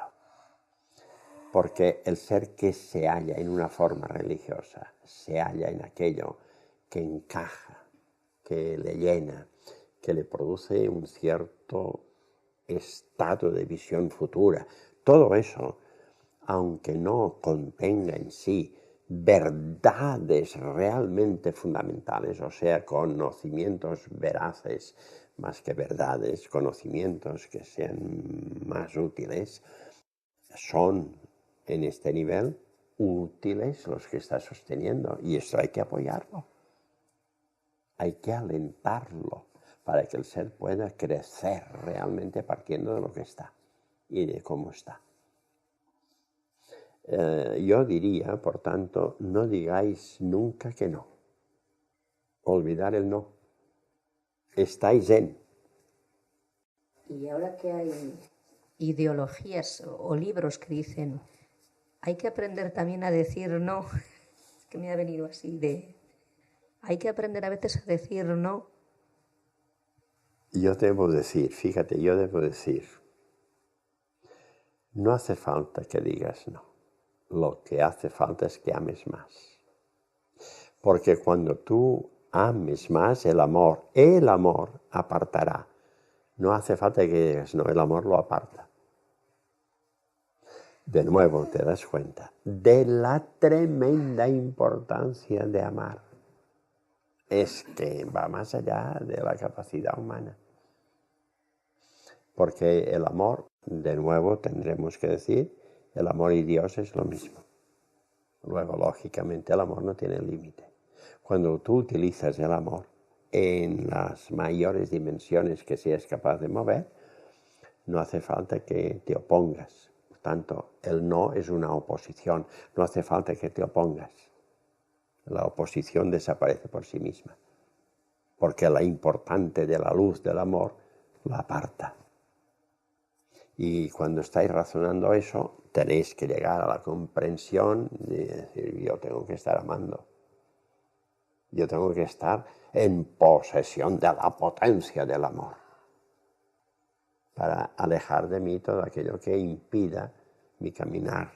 Porque el ser que se halla en una forma religiosa, se halla en aquello que encaja, que le llena, que le produce un cierto estado de visión futura. Todo eso, aunque no contenga en sí verdades realmente fundamentales, o sea, conocimientos veraces más que verdades, conocimientos que sean más útiles, son en este nivel útiles los que está sosteniendo, y esto hay que apoyarlo, hay que alentarlo para que el ser pueda crecer realmente partiendo de lo que está y de cómo está. Yo diría, por tanto, no digáis nunca que no. Olvidar el no. Estáis en. Y ahora que hay ideologías o libros que dicen, hay que aprender también a decir no, es que me ha venido así hay que aprender a veces a decir no. Yo debo decir, fíjate, no hace falta que digas no. Lo que hace falta es que ames más. Porque cuando tú ames más, el amor apartará. No hace falta que digas no, el amor lo aparta. De nuevo te das cuenta de la tremenda importancia de amar. Es que va más allá de la capacidad humana. Porque el amor, de nuevo tendremos que decir, el amor y Dios es lo mismo. Luego, lógicamente, el amor no tiene límite. Cuando tú utilizas el amor en las mayores dimensiones que seas capaz de mover, no hace falta que te opongas. Por tanto, el no es una oposición. No hace falta que te opongas. La oposición desaparece por sí misma. Porque la importante de la luz del amor la aparta. Y cuando estáis razonando eso, tenéis que llegar a la comprensión de decir, yo tengo que estar amando. Yo tengo que estar en posesión de la potencia del amor, para alejar de mí todo aquello que impida mi caminar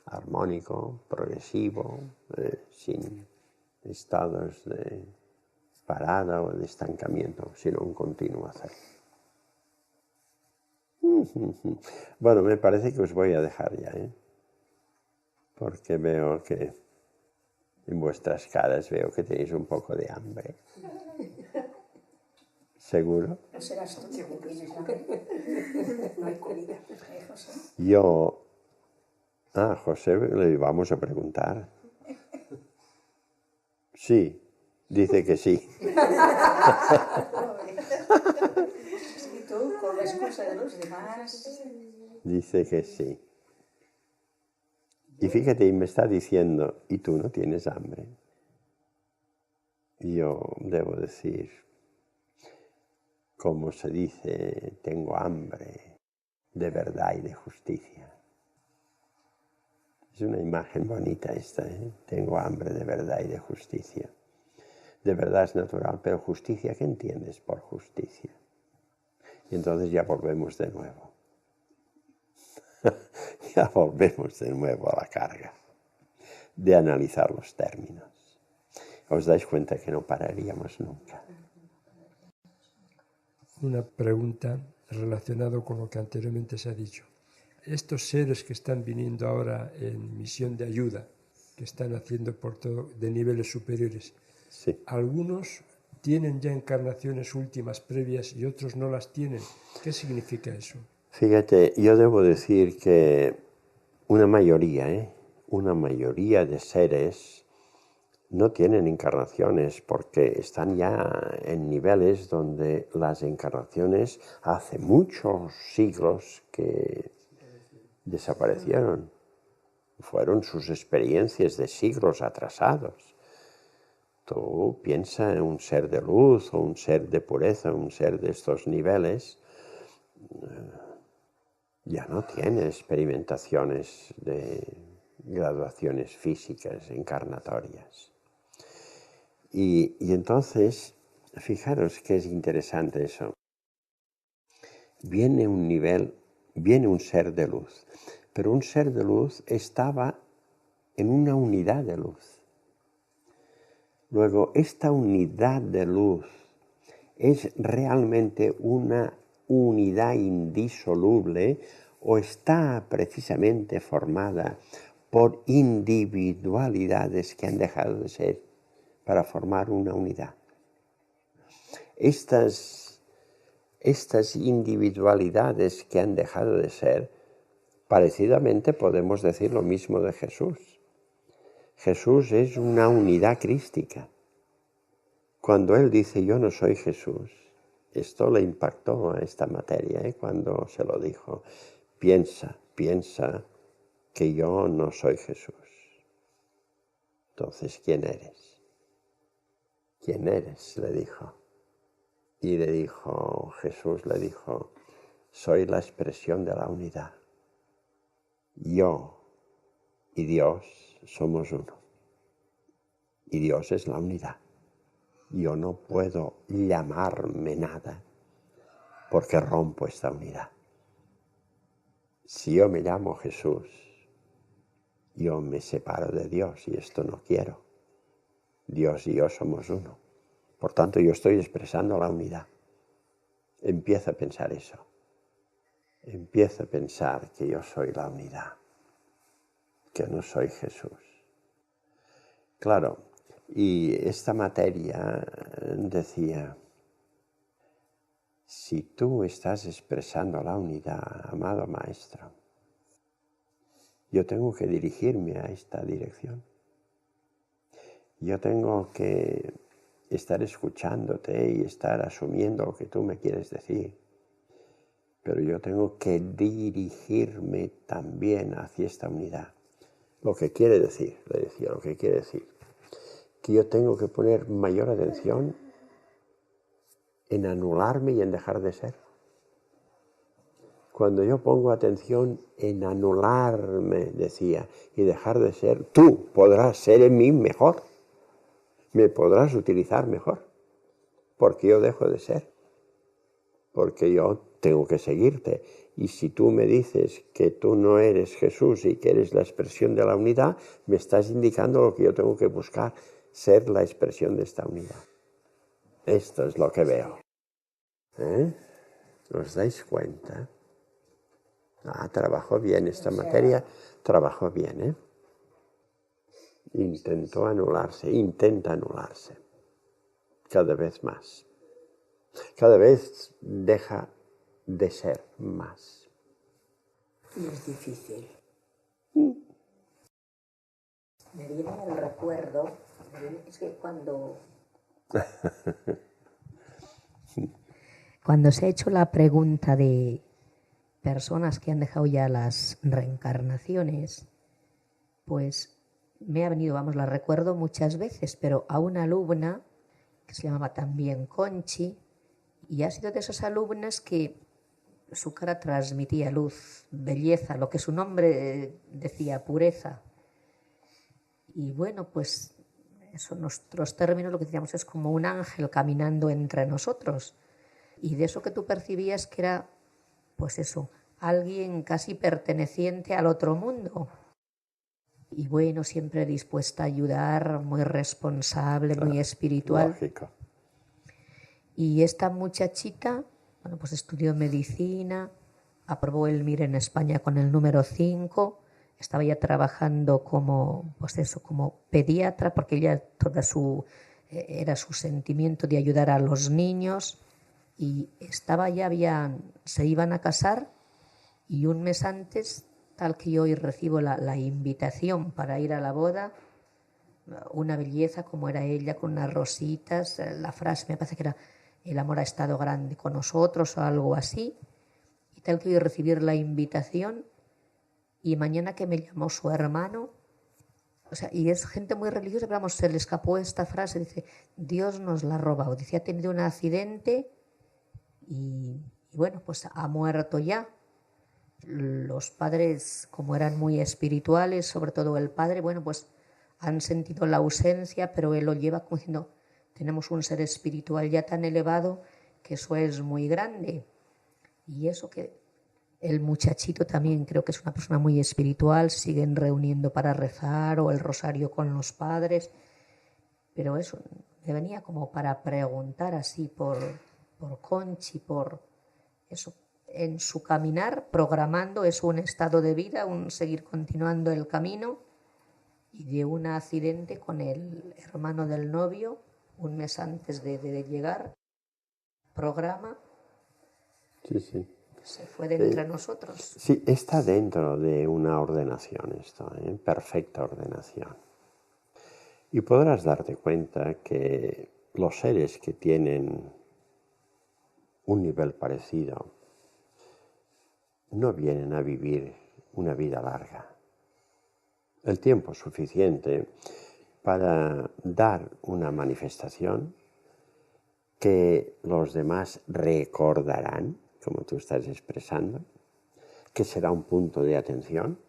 armónico, progresivo, sin estados de parada o de estancamiento, sino un continuo hacer. Bueno, me parece que os voy a dejar ya, porque veo que en vuestras caras veo que tenéis un poco de hambre. ¿Seguro? No serás tú que tienes hambre. No hay comida. José? Yo... José, le vamos a preguntar. Sí, dice que sí. Si tú comes cosas de los demás. Dice que sí. Y fíjate, y me está diciendo, ¿y tú no tienes hambre? Y yo debo decir, como se dice, tengo hambre de verdad y de justicia. Es una imagen bonita esta, Tengo hambre de verdad y de justicia. De verdad es natural, pero justicia, ¿qué entiendes por justicia? Y entonces ya volvemos de nuevo. Ya volvemos de nuevo a la carga de analizar los términos. ¿Os dais cuenta que no pararíamos nunca? Una pregunta relacionada con lo que anteriormente se ha dicho. estos seres que están viniendo ahora en misión de ayuda, que están haciendo por todo de niveles superiores, Sí. algunos tienen ya encarnaciones últimas previas y otros no las tienen. ¿Qué significa eso? Fíjate, yo debo decir que una mayoría de seres no tienen encarnaciones porque están ya en niveles donde las encarnaciones hace muchos siglos que desaparecieron. Fueron sus experiencias de siglos atrasados. Tú piensa en un ser de luz o un ser de pureza, un ser de estos niveles, ya no tiene experimentaciones de graduaciones físicas encarnatorias. Y entonces, fijaros que es interesante eso. Viene un ser de luz, pero un ser de luz estaba en una unidad de luz. Luego, esta unidad de luz es realmente una unidad indisoluble o está precisamente formada por individualidades que han dejado de ser para formar una unidad. Estas individualidades que han dejado de ser, parecidamente podemos decir lo mismo de Jesús. Jesús es una unidad crística. Cuando Él dice yo no soy Jesús, esto le impactó a esta materia, cuando se lo dijo. Piensa que yo no soy Jesús. Entonces, ¿quién eres? ¿Quién eres? Le dijo. Y Jesús le dijo, soy la expresión de la unidad. Yo y Dios somos uno. Y Dios es la unidad. Yo no puedo llamarme nada porque rompo esta unidad. Si yo me llamo Jesús, yo me separo de Dios y esto no quiero. Dios y yo somos uno. Por tanto, yo estoy expresando la unidad. Empieza a pensar eso. Empieza a pensar que yo soy la unidad, que no soy Jesús. Claro, y esta materia decía, si tú estás expresando la unidad, amado maestro, yo tengo que dirigirme a esta dirección. Yo tengo que estar escuchándote y estar asumiendo lo que tú me quieres decir. Pero yo tengo que dirigirme también hacia esta unidad. Lo que quiere decir, le decía, lo que quiere decir, que yo tengo que poner mayor atención en anularme y en dejar de ser. Cuando yo pongo atención en anularme, decía, y dejar de ser, tú podrás ser en mí mejor. Me podrás utilizar mejor. Porque yo dejo de ser. Porque yo tengo que seguirte. Y si tú me dices que tú no eres Jesús y que eres la expresión de la unidad, me estás indicando lo que yo tengo que buscar, ser la expresión de esta unidad. Esto es lo que veo. ¿Os dais cuenta? Trabajó bien esta materia, trabajó bien, intenta anularse, cada vez más. Cada vez deja de ser más. Y es difícil. Me viene el recuerdo, es que cuando se ha hecho la pregunta de personas que han dejado ya las reencarnaciones, pues me ha venido, la recuerdo muchas veces, pero a una alumna que se llamaba también Conchi, y ha sido de esas alumnas que su cara transmitía luz, belleza, lo que su nombre decía, pureza. Y bueno, pues eso en nuestros términos lo que decíamos es como un ángel caminando entre nosotros. Y de eso que tú percibías que era, pues eso, alguien casi perteneciente al otro mundo. Y bueno, siempre dispuesta a ayudar, muy responsable, muy espiritual. Lógico. Y esta muchachita, bueno, pues estudió medicina, aprobó el MIR en España con el número 5. Estaba ya trabajando como, pues eso, como pediatra, porque ella era su sentimiento de ayudar a los niños, y se iban a casar, y un mes antes, tal que yo hoy recibo la invitación para ir a la boda, una belleza como era ella, con unas rositas, la frase me parece que era: el amor ha estado grande con nosotros o algo así, y tal que hoy recibir la invitación, y mañana que me llamó su hermano, o sea, y es gente muy religiosa, pero vamos, se le escapó esta frase, dice: Dios nos la ha robado, dice, ha tenido un accidente y bueno, pues ha muerto ya. Los padres, como eran muy espirituales, sobre todo el padre, bueno, pues han sentido la ausencia, pero él lo lleva como diciendo: tenemos un ser espiritual ya tan elevado que eso es muy grande. Y eso, que el muchachito también creo que es una persona muy espiritual, siguen reuniendo para rezar o el rosario con los padres, pero eso me venía como para preguntar así por Conchi, por eso, en su caminar, programando, es un estado de vida, un seguir continuando el camino, y de un accidente con el hermano del novio, un mes antes de llegar, programa, Sí, sí. se fue de entre nosotros. Sí, está dentro de una ordenación esto, perfecta ordenación. Y podrás darte cuenta que los seres que tienen un nivel parecido no vienen a vivir una vida larga. El tiempo suficiente para dar una manifestación que los demás recordarán, como tú estás expresando, que será un punto de atención,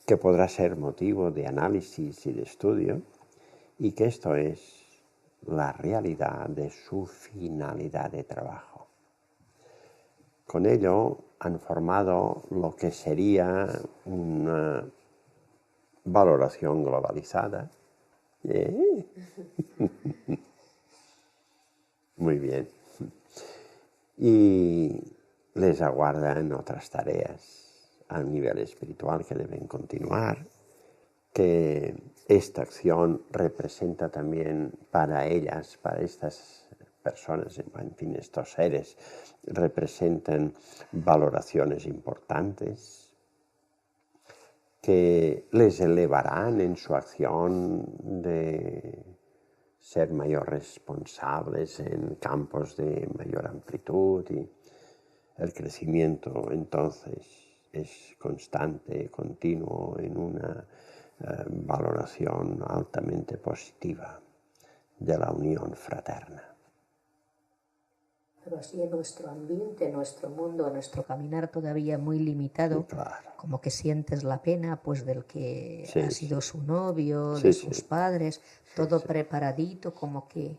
que podrá ser motivo de análisis y de estudio, y que esto es la realidad de su finalidad de trabajo. Con ello han formado lo que sería una valoración globalizada. Muy bien. Y les aguardan otras tareas a nivel espiritual que deben continuar, que esta acción representa también para ellas, para estas personas, en fin, estos seres, representan valoraciones importantes que les elevarán en su acción de ser mayor responsables en campos de mayor amplitud, y el crecimiento entonces es constante, continuo, en una valoración altamente positiva de la unión fraterna. Pero así en nuestro ambiente, nuestro mundo, nuestro caminar todavía muy limitado, Claro. como que sientes la pena pues del que Sí, ha sido su novio, Sí, de sí. sus padres, todo preparadito, como que,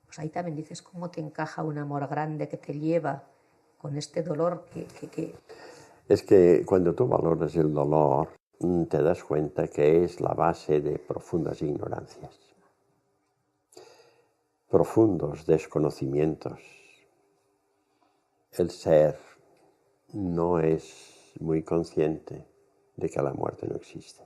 pues ahí también dices cómo te encaja un amor grande que te lleva con este dolor que... Es que cuando tú valoras el dolor, te das cuenta que es la base de profundas ignorancias, profundos desconocimientos. El ser no es muy consciente de que la muerte no existe.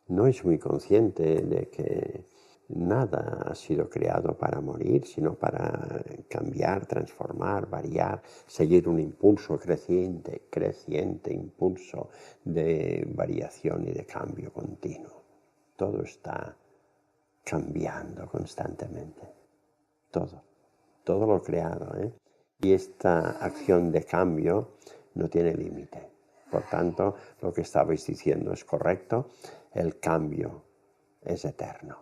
No es muy consciente de que nada ha sido creado para morir, sino para cambiar, transformar, variar, seguir un impulso creciente impulso de variación y de cambio continuo. Todo está cambiando constantemente. Todo lo creado, Y esta acción de cambio no tiene límite. Por tanto, lo que estabais diciendo es correcto, el cambio es eterno.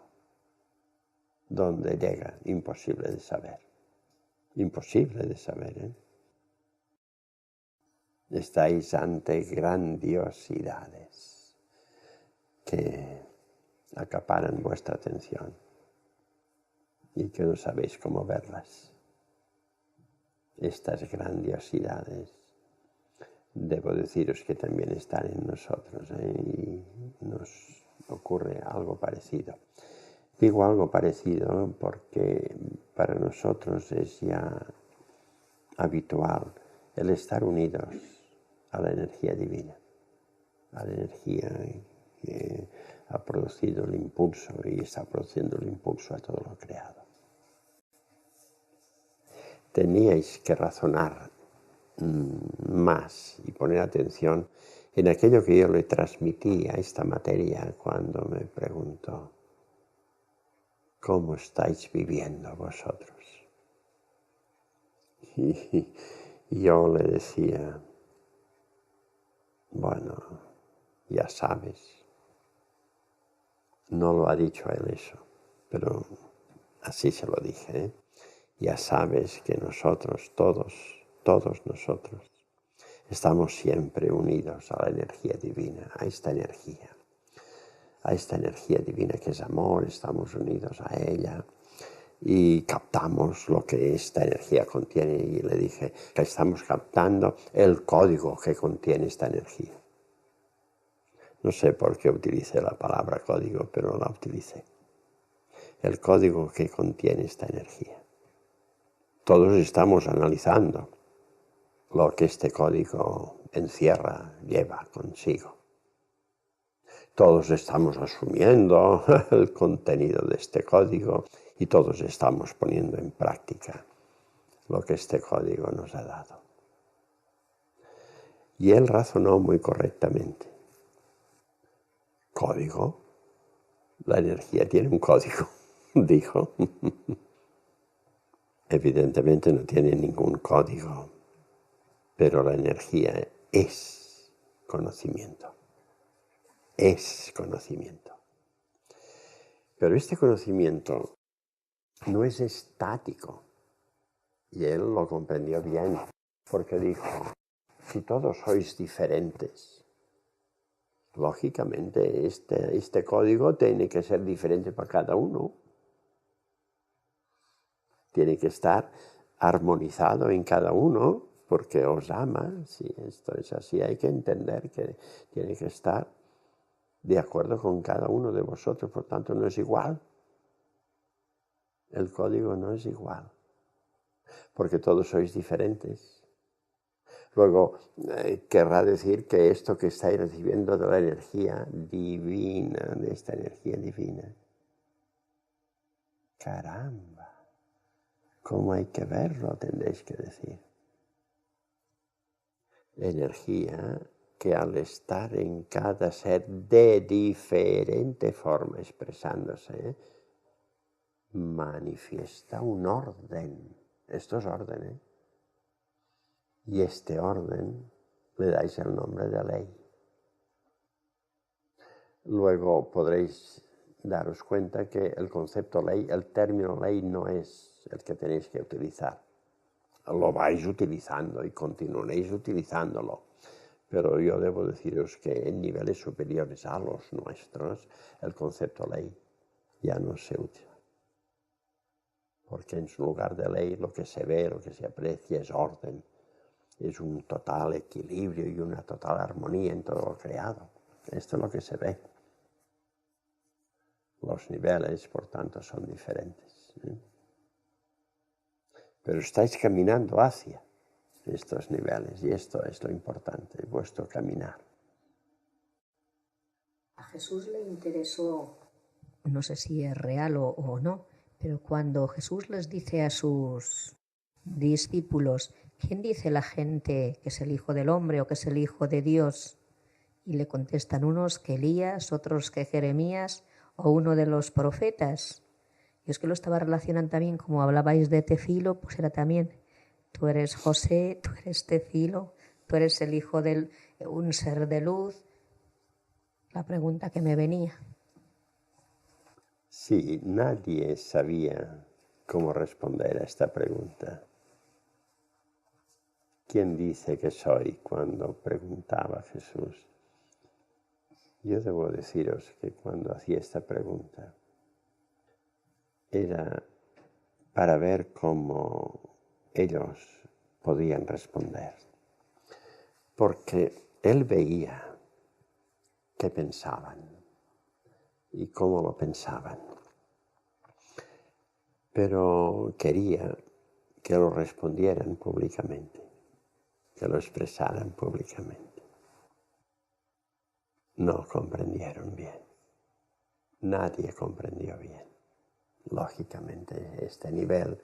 ¿Dónde llega? Imposible de saber. Imposible de saber, Estáis ante grandiosidades que acaparan vuestra atención y que no sabéis cómo verlas. Estas grandiosidades, debo deciros que también están en nosotros, y nos ocurre algo parecido. Digo algo parecido porque para nosotros es ya habitual el estar unidos a la energía divina, a la energía que ha producido el impulso y está produciendo el impulso a todo lo creado. Teníais que razonar más y poner atención en aquello que yo le transmití a esta materia cuando me preguntó: ¿cómo estáis viviendo vosotros? Y yo le decía: bueno, ya sabes. No lo ha dicho él eso, pero así se lo dije, ¿eh? Ya sabes que nosotros, todos nosotros, estamos siempre unidos a la energía divina, a esta energía divina que es amor, estamos unidos a ella y captamos lo que esta energía contiene. Y le dije que estamos captando el código que contiene esta energía. No sé por qué utilicé la palabra código, pero la utilicé. El código que contiene esta energía. Todos estamos analizando lo que este código encierra, lleva consigo. Todos estamos asumiendo el contenido de este código y todos estamos poniendo en práctica lo que este código nos ha dado. Y él razonó muy correctamente. ¿Código? La energía tiene un código, dijo. Evidentemente no tiene ningún código, pero la energía es conocimiento. Es conocimiento. Pero este conocimiento no es estático. Y él lo comprendió bien, porque dijo: si todos sois diferentes, lógicamente este código tiene que ser diferente para cada uno. Tiene que estar armonizado en cada uno, porque os ama. Si esto es así, hay que entender que tiene que estar de acuerdo con cada uno de vosotros, por tanto no es igual. El código no es igual, porque todos sois diferentes. Luego, querrá decir que esto que estáis recibiendo de la energía divina, de esta energía divina, caramba, ¿cómo hay que verlo? Tendréis que decir. Energía que al estar en cada ser de diferente forma expresándose, manifiesta un orden. Esto es orden, ¿eh? Y este orden le dais el nombre de ley. Luego podréis daros cuenta que el concepto ley, el término ley no es el que tenéis que utilizar. Lo vais utilizando y continuaréis utilizándolo. Pero yo debo deciros que en niveles superiores a los nuestros, el concepto ley ya no se utiliza. Porque en su lugar de ley lo que se ve, lo que se aprecia es orden. Es un total equilibrio y una total armonía en todo lo creado. Esto es lo que se ve. Los niveles, por tanto, son diferentes. Pero estáis caminando hacia estos niveles y esto es lo importante, vuestro caminar. A Jesús le interesó, no sé si es real o no, pero cuando Jesús les dice a sus discípulos: ¿quién dice la gente que es el Hijo del Hombre o que es el Hijo de Dios? Y le contestan unos que Elías, otros que Jeremías o uno de los profetas. Yo es que lo estaba relacionando también, como hablabais de Tefilo, pues era también: tú eres José, tú eres Tefilo, tú eres el hijo de un ser de luz. La pregunta que me venía. Sí, nadie sabía cómo responder a esta pregunta. ¿Quién dice que soy? Cuando preguntaba Jesús. Yo debo deciros que cuando hacía esta pregunta era para ver cómo ellos podían responder. Porque él veía qué pensaban y cómo lo pensaban. Pero quería que lo respondieran públicamente. que lo expresaran públicamente. No comprendieron bien. Nadie comprendió bien. Lógicamente, este nivel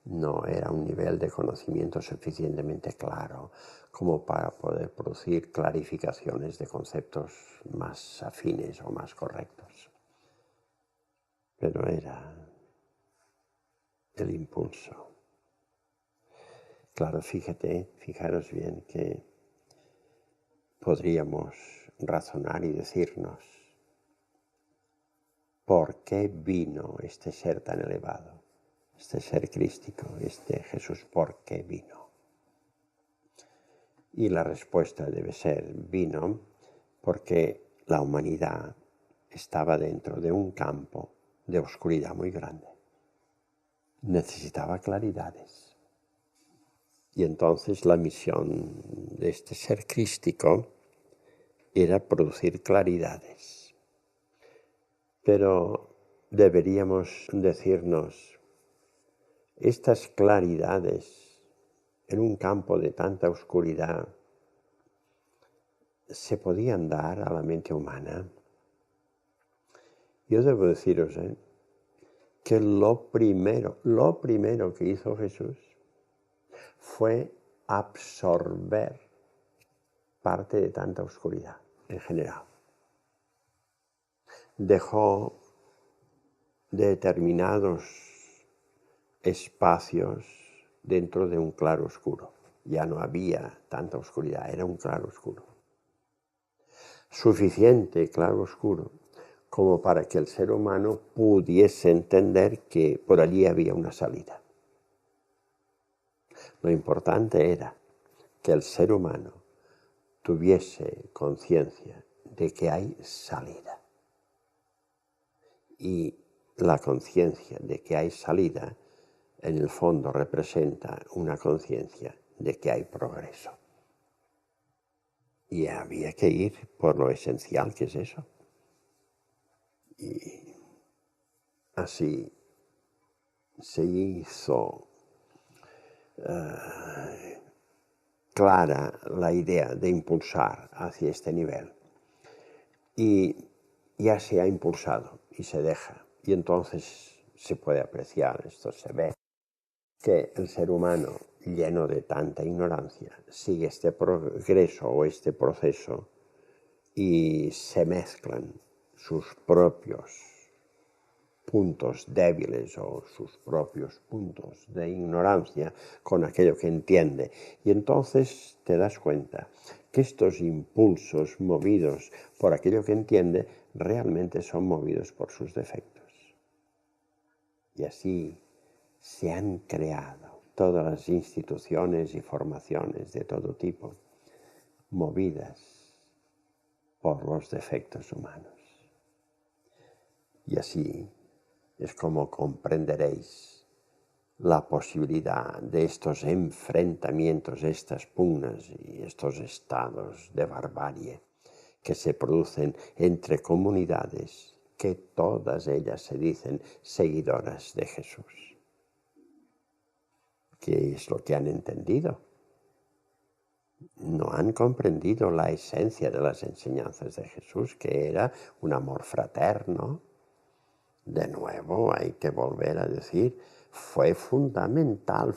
no era un nivel de conocimiento suficientemente claro como para poder producir clarificaciones de conceptos más afines o más correctos. Pero era el impulso. Claro, fijaros bien que podríamos razonar y decirnos, ¿por qué vino este ser tan elevado? Este ser crístico, este Jesús, ¿por qué vino? Y la respuesta debe ser, vino porque la humanidad estaba dentro de un campo de oscuridad muy grande. Necesitaba claridades. Y entonces la misión de este ser crístico era producir claridades. Pero deberíamos decirnos, estas claridades en un campo de tanta oscuridad se podían dar a la mente humana. Yo debo deciros que lo primero que hizo Jesús fue absorber parte de tanta oscuridad en general. Dejó determinados espacios dentro de un claro oscuro. Ya no había tanta oscuridad, era un claro oscuro. Suficiente claro oscuro como para que el ser humano pudiese entender que por allí había una salida. Lo importante era que el ser humano tuviese conciencia de que hay salida. Y la conciencia de que hay salida, en el fondo representa una conciencia de que hay progreso. Y había que ir por lo esencial que es eso. Y así se hizo clara la idea de impulsar hacia este nivel. Y ya se ha impulsado y se deja. Y entonces se puede apreciar, esto se ve, que el ser humano, lleno de tanta ignorancia, sigue este progreso o este proceso y se mezclan sus propios puntos débiles o sus propios puntos de ignorancia con aquello que entiende. Y entonces te das cuenta que estos impulsos movidos por aquello que entiende realmente son movidos por sus defectos. Y así se han creado todas las instituciones y formaciones de todo tipo, movidas por los defectos humanos. Y así es como comprenderéis la posibilidad de estos enfrentamientos, estas pugnas y estos estados de barbarie que se producen entre comunidades que todas ellas se dicen seguidoras de Jesús. ¿Qué es lo que han entendido? No han comprendido la esencia de las enseñanzas de Jesús, que era un amor fraterno. De nuevo, hay que volver a decir, fue fundamental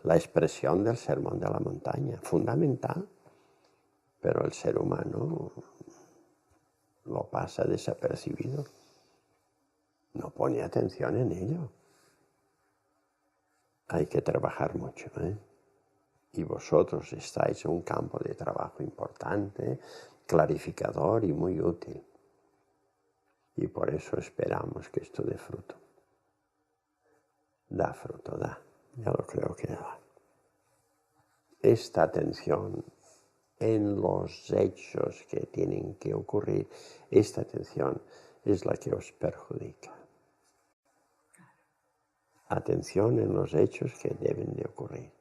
la expresión del Sermón de la Montaña, fundamental. Pero el ser humano lo pasa desapercibido, no pone atención en ello. Hay que trabajar mucho, Y vosotros estáis en un campo de trabajo importante, clarificador y muy útil. Y por eso esperamos que esto dé fruto. Da fruto, da. Ya lo creo que da. Esta atención en los hechos que tienen que ocurrir, esta atención es la que os perjudica. Atención en los hechos que deben de ocurrir.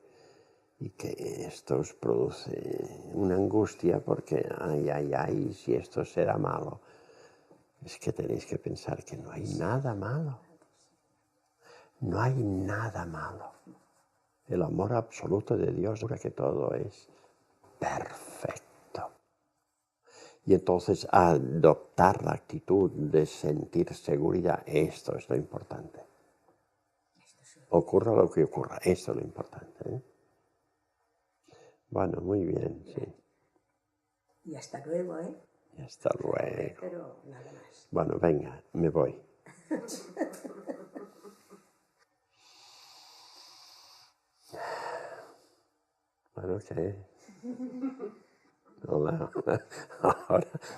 Y que esto os produce una angustia porque, ay, si esto será malo. Es que tenéis que pensar que no hay nada malo. No hay nada malo. el amor absoluto de Dios, para que todo es perfecto. Y entonces adoptar la actitud de sentir seguridad, esto es lo importante. Ocurra lo que ocurra, esto es lo importante, ¿eh? Bueno, muy bien, sí. Y hasta luego, ¿eh? Y hasta luego. Pero nada más. Bueno, venga, me voy. Bueno, ¿qué? Hola.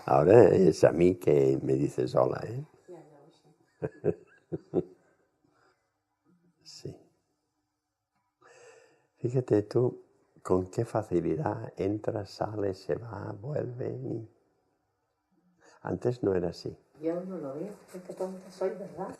Ahora es a mí que me dices hola, ¿eh? Sí. Fíjate tú con qué facilidad entra, sale, se va, vuelve. Y... Antes no era así. Yo no lo veo, qué tonta soy, ¿verdad?